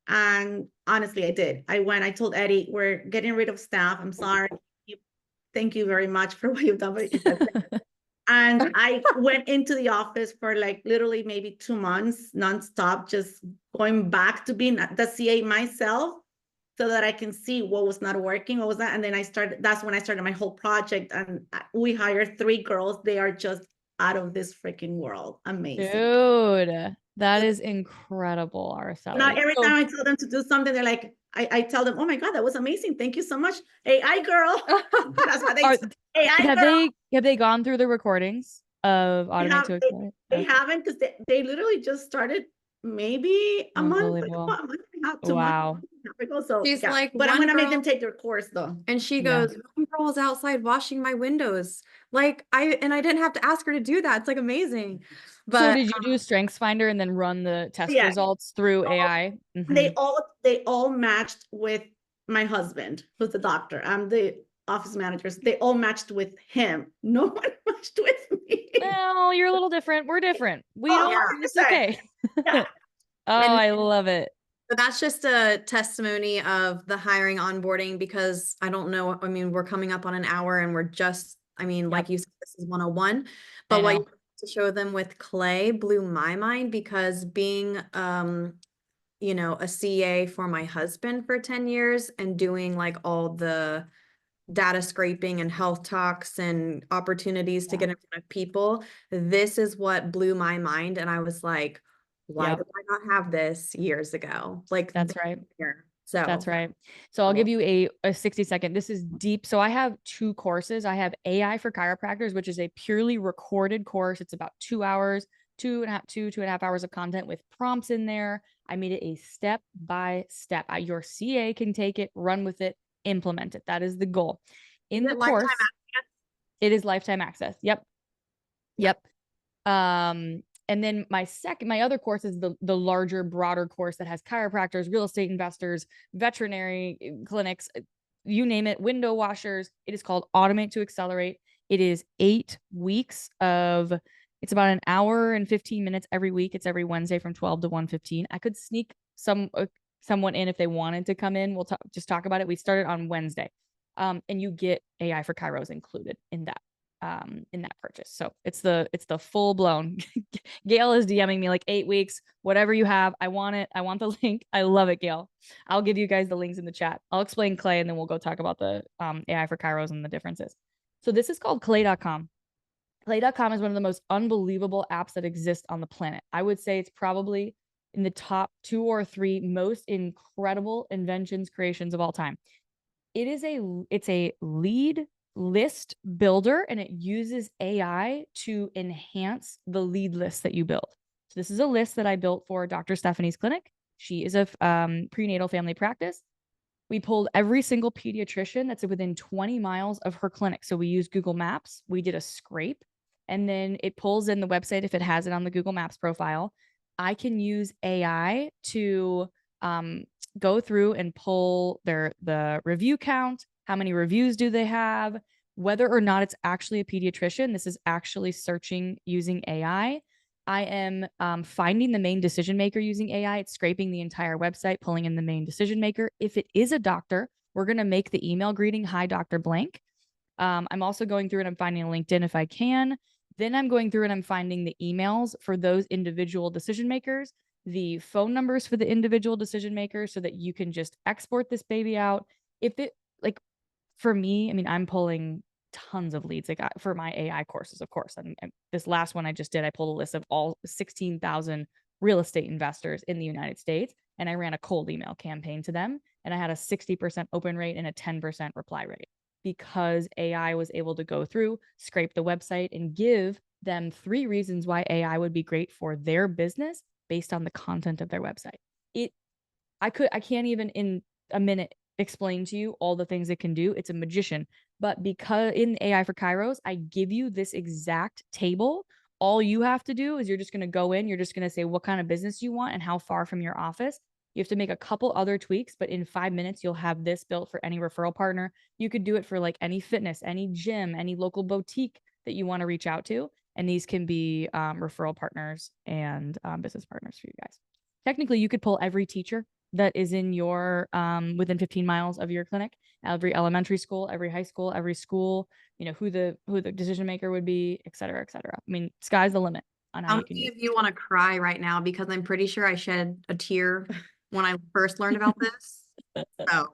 And honestly, I did. I told Eddie, we're getting rid of staff. I'm sorry. Thank you very much for what you've done. And I went into the office for like literally maybe 2 months, nonstop, just going back to being the CA myself so that I can see what was not working, what was that. And then that's when I started my whole project. And we hired 3 girls. They are just out of this freaking world. Amazing. Dude, that is incredible, Araceli. Now, every time I tell them to do something, they're like, I tell them, oh my God, that was amazing. Thank you so much. AI girl. That's what they say. AI girl. Have they gone through the recordings of Automate to Accelerate? They haven't, because they literally just started maybe a month ago, wow. So she's yeah. like, but I'm gonna make them take their course though. And she goes, one girl was outside washing my windows. Like I didn't have to ask her to do that. It's like amazing. So But did you do a strengths finder and then run the test Yeah. results through AI? They all matched with my husband, who's the doctor. I'm the office managers. They all matched with him. No one matched with me. Well, you're a little different. We're different. We Oh, don't, it's 100%. okay. Yeah. Oh, And- I love it. But that's just a testimony of the hiring onboarding, because I don't know. I mean, we're coming up on an hour and we're just, I mean, like you said, this is 101. But what know. you to show them with Clay blew my mind, because being you know, a CA for my husband for 10 years and doing like all the data scraping and health talks and opportunities to Yeah. get in front of people, this is what blew my mind. And I was like, why Yep. did I not have this years ago? Like That's right. here. So That's right. So I'll give you a 60-second. This is deep. So I have 2 courses. I have AI for chiropractors, which is a purely recorded course. It's about 2 hours, 2.5 hours of content with prompts in there. I made it a step by step. Your CA can take it, run with it, implement it. That is the goal. In Is the it lifetime course, it is lifetime access. Yep. Yep. And then my other course is the larger, broader course that has chiropractors, real estate investors, veterinary clinics, you name it, window washers. It is called Automate to Accelerate. It is 8 weeks of, it's about an hour and 15 minutes every week. It's every Wednesday from 12 to 1:15. I could sneak someone in if they wanted to come in. We'll just talk about it. We started on Wednesday. And you get AI for Chiros included in that purchase. So it's the full blown. Gail is DMing me like 8 weeks, whatever you have. I want it. I want the link. I love it, Gail. I'll give you guys the links in the chat. I'll explain Clay and then we'll go talk about the AI for Chiros and the differences. So this is called Clay.com. Clay.com is one of the most unbelievable apps that exist on the planet. I would say it's probably in the top 2 or 3 most incredible inventions, creations of all time. It's a lead list builder, and it uses AI to enhance the lead list that you build. So this is a list that I built for Dr. Stephanie's clinic. She is a prenatal family practice. We pulled every single pediatrician that's within 20 miles of her clinic. So we used Google Maps. We did a scrape, and then it pulls in the website if it has it on the Google Maps profile. I can use AI to go through and pull the review count. How many reviews do they have? Whether or not it's actually a pediatrician, this is actually searching using AI. I am finding the main decision maker using AI. It's scraping the entire website, pulling in the main decision maker. If it is a doctor, we're going to make the email greeting, "Hi, Dr. Blank." I'm also going through and I'm finding a LinkedIn if I can. Then I'm going through and I'm finding the emails for those individual decision makers, the phone numbers for the individual decision makers, so that you can just export this baby out. If it, like, for me, I mean, I'm pulling tons of leads like for my AI courses, of course. And this last one I just did, I pulled a list of all 16,000 real estate investors in the United States, and I ran a cold email campaign to them, and I had a 60% open rate and a 10% reply rate, because AI was able to go through, scrape the website, and give them 3 reasons why AI would be great for their business based on the content of their website. I can't even in a minute explain to you all the things it can do. It's a magician. But because in AI for Chiros, I give you this exact table. All you have to do is you're just going to go in, you're just going to say what kind of business you want and how far from your office. You have to make a couple other tweaks, but in 5 minutes, you'll have this built for any referral partner. You could do it for like any fitness, any gym, any local boutique that you want to reach out to. And these can be referral partners and business partners for you guys. Technically, you could pull every teacher that is in your within 15 miles of your clinic, every elementary school, every high school, every school, you know, who the decision maker would be, et cetera, et cetera. I mean, sky's the limit on how How you can many use of you want to cry right now? Because I'm pretty sure I shed a tear when I first learned about this. So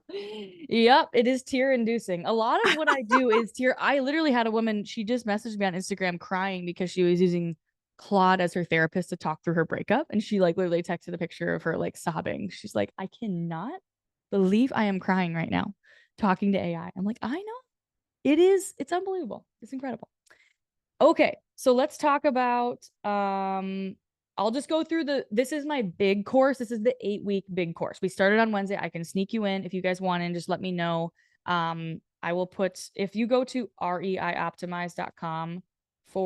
Yep, it is tear inducing. A lot of what I do is tear. I literally had a woman, she just messaged me on Instagram crying because she was using Claude as her therapist to talk through her breakup. And she like literally texted a picture of her like sobbing. She's like, "I cannot believe I am crying right now talking to AI." I'm like, I know. It's unbelievable. It's incredible. Okay, so let's talk about I'll just go through this is my big course. This is the 8-week big course. We started on Wednesday. I can sneak you in if you guys want in, just let me know. I will put, if you go to reioptimize.com /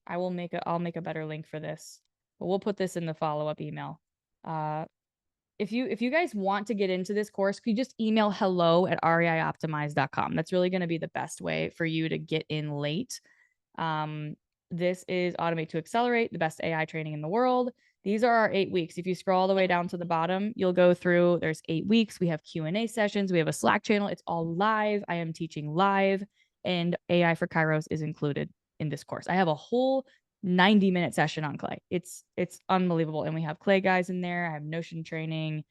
I'll make a better link for this, but we'll put this in the follow-up email. If you guys want to get into this course, could you just email hello@reioptimize.com. That's really going to be the best way for you to get in late. This is Automate to Accelerate, the best AI training in the world. These are our 8 weeks. If you scroll all the way down to the bottom, you'll go through, there's 8 weeks. We have Q&A sessions. We have a Slack channel. It's all live. I am teaching live, and AI for Chiros is included in this course. I have a whole 90-minute session on clay. It's unbelievable. And we have clay guys in there. I have Notion training,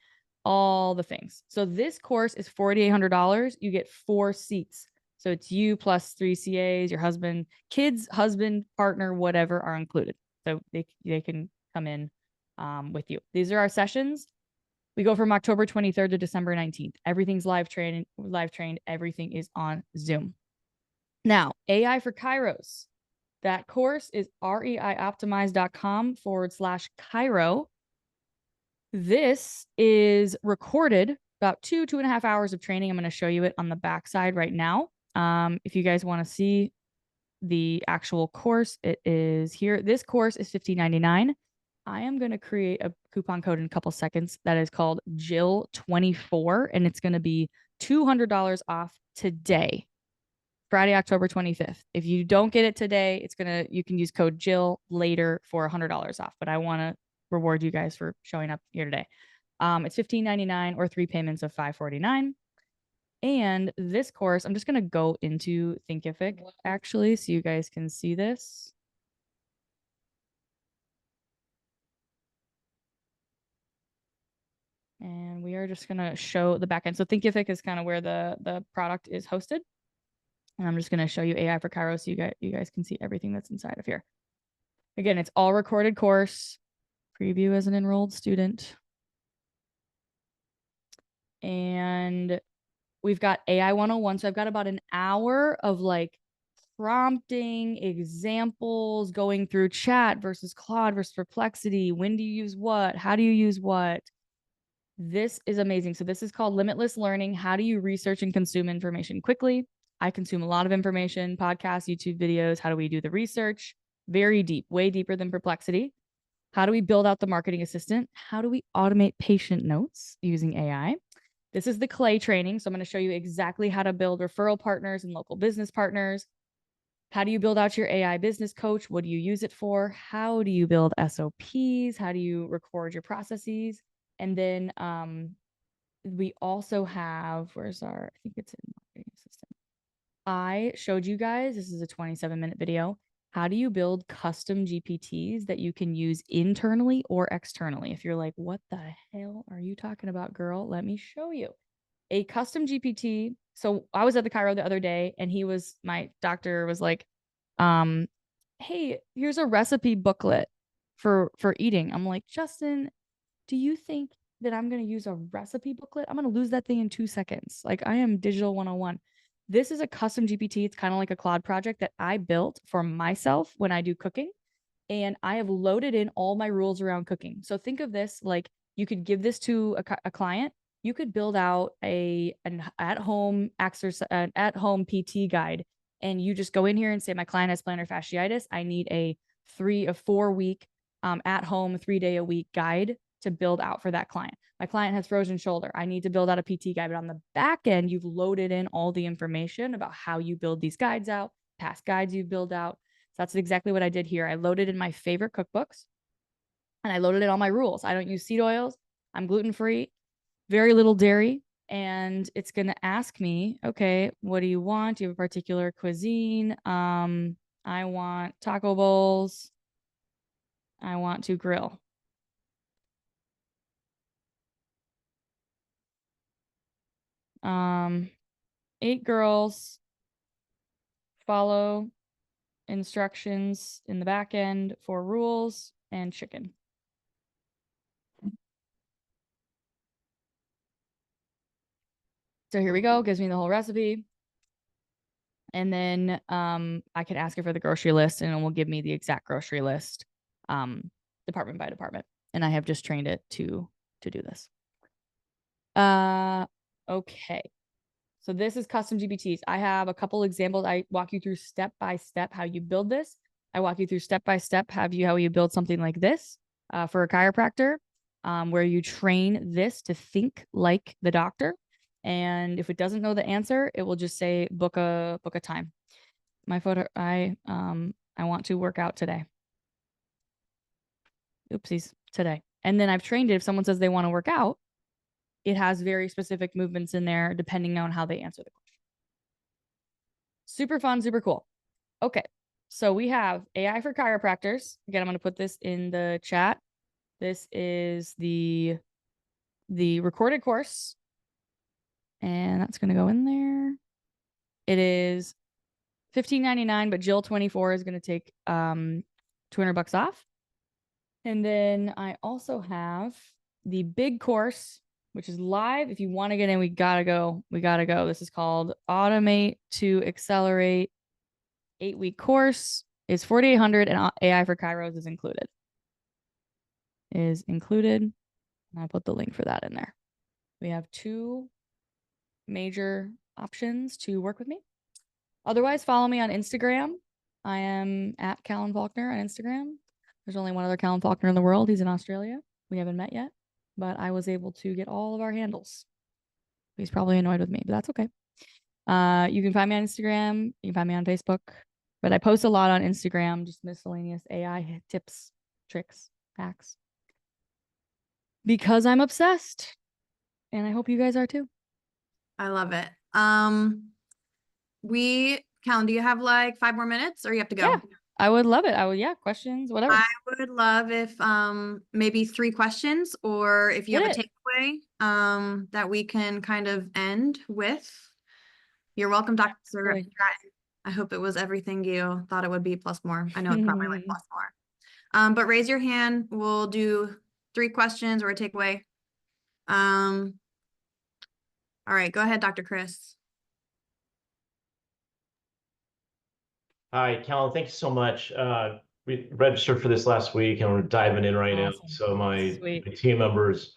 all the things. So this course is $4,800. You get 4 seats. So it's you plus 3 CAs, your husband, kids, husband, partner, whatever are included. So they can come in with you. These are our sessions. We go from October 23rd to December 19th. Everything's live trained. Everything is on Zoom. Now, AI for Chiros. That course is reioptimize.com / Chiro. This is recorded, about 2.5 hours of training. I'm going to show you it on the backside right now. If you guys want to see the actual course, it is here. This course is $15.99. I am going to create a coupon code in a couple seconds that is called Jill24, and it's going to be $200 off today, Friday, October 25th. If you don't get it today, you can use code Jill later for $100 off, but I want to reward you guys for showing up here today. It's $15.99 or 3 payments of $549. And this course, I'm just going to go into Thinkific actually, so you guys can see this. And we are just going to show the backend. So Thinkific is kind of where the product is hosted. And I'm just going to show you AI for Chiros so you guys can see everything that's inside of here. Again, it's all recorded course. Preview as an enrolled student. And we've got AI 101. So I've got about an hour of like prompting, examples, going through chat versus Claude versus Perplexity. When do you use what? How do you use what? This is amazing. So this is called Limitless Learning. How do you research and consume information quickly? I consume a lot of information, podcasts, YouTube videos. How do we do the research? Very deep, way deeper than Perplexity. How do we build out the marketing assistant? How do we automate patient notes using AI? This is the clay training. So I'm going to show you exactly how to build referral partners and local business partners. How do you build out your AI business coach? What do you use it for? How do you build SOPs? How do you record your processes? And then we also have, I think it's in marketing assistant. I showed you guys, this is a 27-minute video. How do you build custom GPTs that you can use internally or externally? If you're like, what the hell are you talking about, girl? Let me show you. A custom GPT. So I was at the Chiro the other day, and my doctor was like, hey, here's a recipe booklet for eating. I'm like, Justin, do you think that I'm going to use a recipe booklet? I'm going to lose that thing in 2 seconds. Like, I am digital 101. This is a custom GPT. It's kind of like a Claude project that I built for myself when I do cooking. And I have loaded in all my rules around cooking. So think of this like you could give this to a client. You could build out an at-home exercise, an at-home PT guide. And you just go in here and say, my client has plantar fasciitis. I need a 4 week at-home 3-day-a-week guide to build out for that client. My client has frozen shoulder. I need to build out a PT guide, but on the back end, you've loaded in all the information about how you build these guides out, past guides you've built out. So that's exactly what I did here. I loaded in my favorite cookbooks, and I loaded in all my rules. I don't use seed oils. I'm gluten-free, very little dairy. And it's going to ask me, okay, what do you want? Do you have a particular cuisine? I want taco bowls. I want to grill. Eight girls, follow instructions in the back end for rules, and chicken. So here we go, gives me the whole recipe. And then I can ask it for the grocery list, and it will give me the exact grocery list, department by department. And I have just trained it to do this. Okay. So this is custom GPTs. I have a couple examples. I walk you through step by step how you build this. I walk you through step by step how you build something like this for a chiropractor, where you train this to think like the doctor. And if it doesn't know the answer, it will just say book a time. My photo. I want to work out today. Oopsies, today. And then I've trained it. If someone says they want to work out, it has very specific movements in there depending on how they answer the question. Super fun, super cool. Okay, so we have AI for chiropractors. Again, I'm going to put this in the chat. This is the recorded course, and that's going to go in there. It is $15.99, but Jill 24 is going to take $200 off. And then I also have the big course, which is live. If you want to get in, we gotta go. We gotta go. This is called Automate to Accelerate 8-week course. It's $4,800 and AI for Chiros is included. And I put the link for that in there. We have 2 major options to work with me. Otherwise, follow me on Instagram. I am at Callan Faulkner on Instagram. There's only one other Callan Faulkner in the world. He's in Australia. We haven't met yet, but I was able to get all of our handles. He's probably annoyed with me, but that's okay. You can find me on Instagram. You can find me on Facebook, but I post a lot on Instagram, just miscellaneous AI tips, tricks, hacks, because I'm obsessed, and I hope you guys are too. I love it. Callan, do you have like 5 more minutes or you have to go? Yeah, I would love it. Yeah, questions, whatever. I would love if maybe 3 questions, or if you have a takeaway that we can kind of end with. You're welcome, Dr. Stratton. I hope it was everything you thought it would be plus more. I know it's probably like plus more. But raise your hand. We'll do 3 questions or a takeaway. All right, go ahead, Dr. Chris. Hi, Callan. Thank you so much. We registered for this last week, and we're diving in right now. So my team members,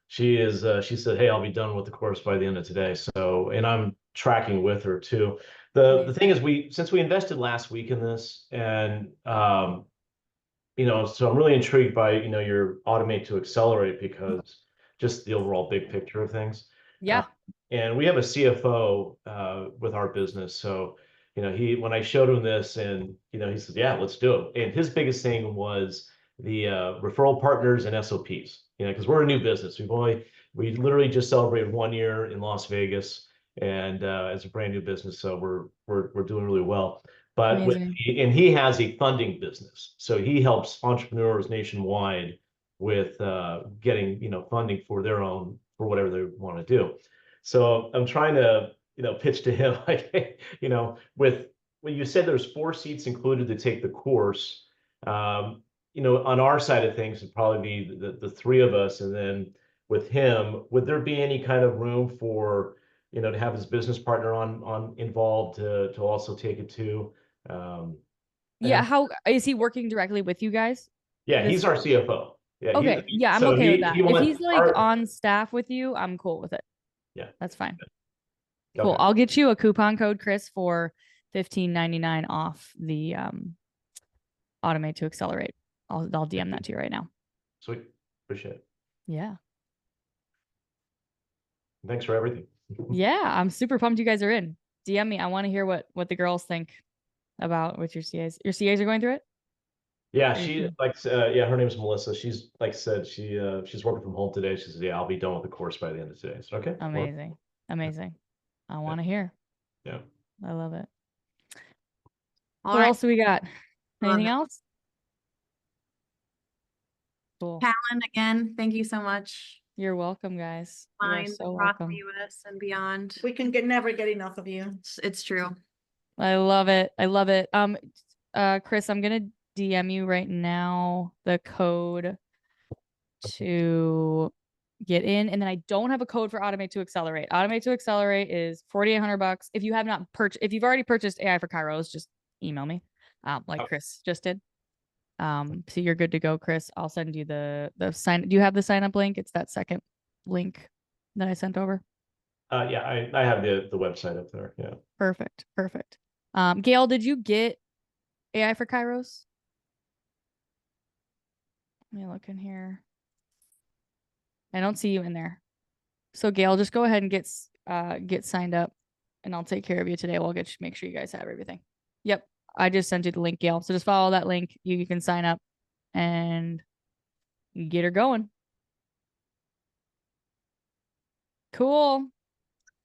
she said, "Hey, I'll be done with the course by the end of today." So, and I'm tracking with her too. The thing is, since we invested last week in this, and so I'm really intrigued by your automate to accelerate, because just the overall big picture of things. Yeah. And we have a CFO with our business, so when I showed him this, and he said, "Yeah, let's do it." And his biggest thing was the referral partners and SOPs. Because we're a new business. We literally just celebrated 1 year in Las Vegas, and as a brand new business, so we're doing really well. But he has a funding business, so he helps entrepreneurs nationwide with getting funding for whatever they want to do. So I'm trying to pitch to him, like, when you said there's 4 seats included to take the course, on our side of things, it'd probably be the 3 of us, and then with him, would there be any kind of room for to have his business partner involved to also take it too? Yeah, how is he working directly with you guys? Yeah, he's our CFO. Yeah. Okay. Yeah, I'm okay with that. If he's like on staff with you, I'm cool with it. Yeah, that's fine. Cool. I'll get you a coupon code, Chris, for $15.99 off the automate to accelerate. I'll DM that to you right now. Sweet. Appreciate it. Yeah. Thanks for everything. Yeah, I'm super pumped you guys are in. DM me. I want to hear what the girls think about with your CAs. Your CAs are going through it? Yeah, her name's Melissa. She's like I said, she's working from home today. She says, "Yeah, I'll be done with the course by the end of today." So okay. Amazing. Amazing. I want to hear. Yeah. I love it. All what right. else do we got? Anything else? Cool. Callan, again, thank you so much. You're welcome, guys. You are so welcome. US and beyond. We can never get enough of you. It's true. I love it. I love it. Chris, I'm gonna DM you right now the code to get in, and then I don't have a code for Automate to Accelerate. Automate to Accelerate is $4,800. If you have not if you've already purchased AI for Chiros, just email me, like Chris just did. So you're good to go, Chris. I'll send you the sign. Do you have the sign up link? It's that second link. that I sent over? Yeah, I have the website up there. Yeah. Perfect. Perfect. Gail, did you get AI for Chiros? Let me look in here. I don't see you in there. So Gail, just go ahead and get signed up, and I'll take care of you today. We'll make sure you guys have everything. Yep, I just sent you the link, Gail. So just follow that link. You can sign up and get her going. Cool.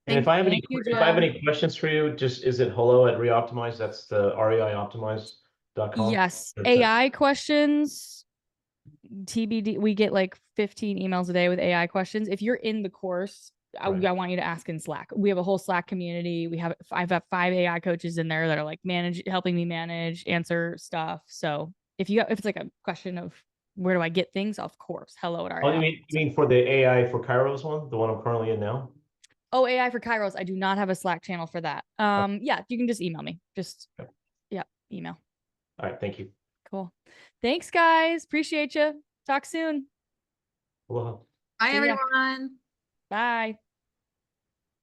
And if I have any, Thank you, if I have Joe. any questions for you, just is it hello@reoptimize? That's the reioptimize.com. Yes, AI questions. TBD. We get like 15 emails a day with AI questions. If you're in the course, I want you to ask in Slack. We have a whole Slack community. I've got 5 AI coaches in there that are like helping me answer stuff. So if it's like a question of where do I get things, of course, hello at our. Oh, you mean for the AI for Chiros one, the one I'm currently in now? Oh, AI for Chiros. I do not have a Slack channel for that. Yeah, you can just email me. Yeah, email. All right, thank you. Cool. Thanks, guys. Appreciate you. Talk soon. Aloha. Bye, See ya. everyone. Bye.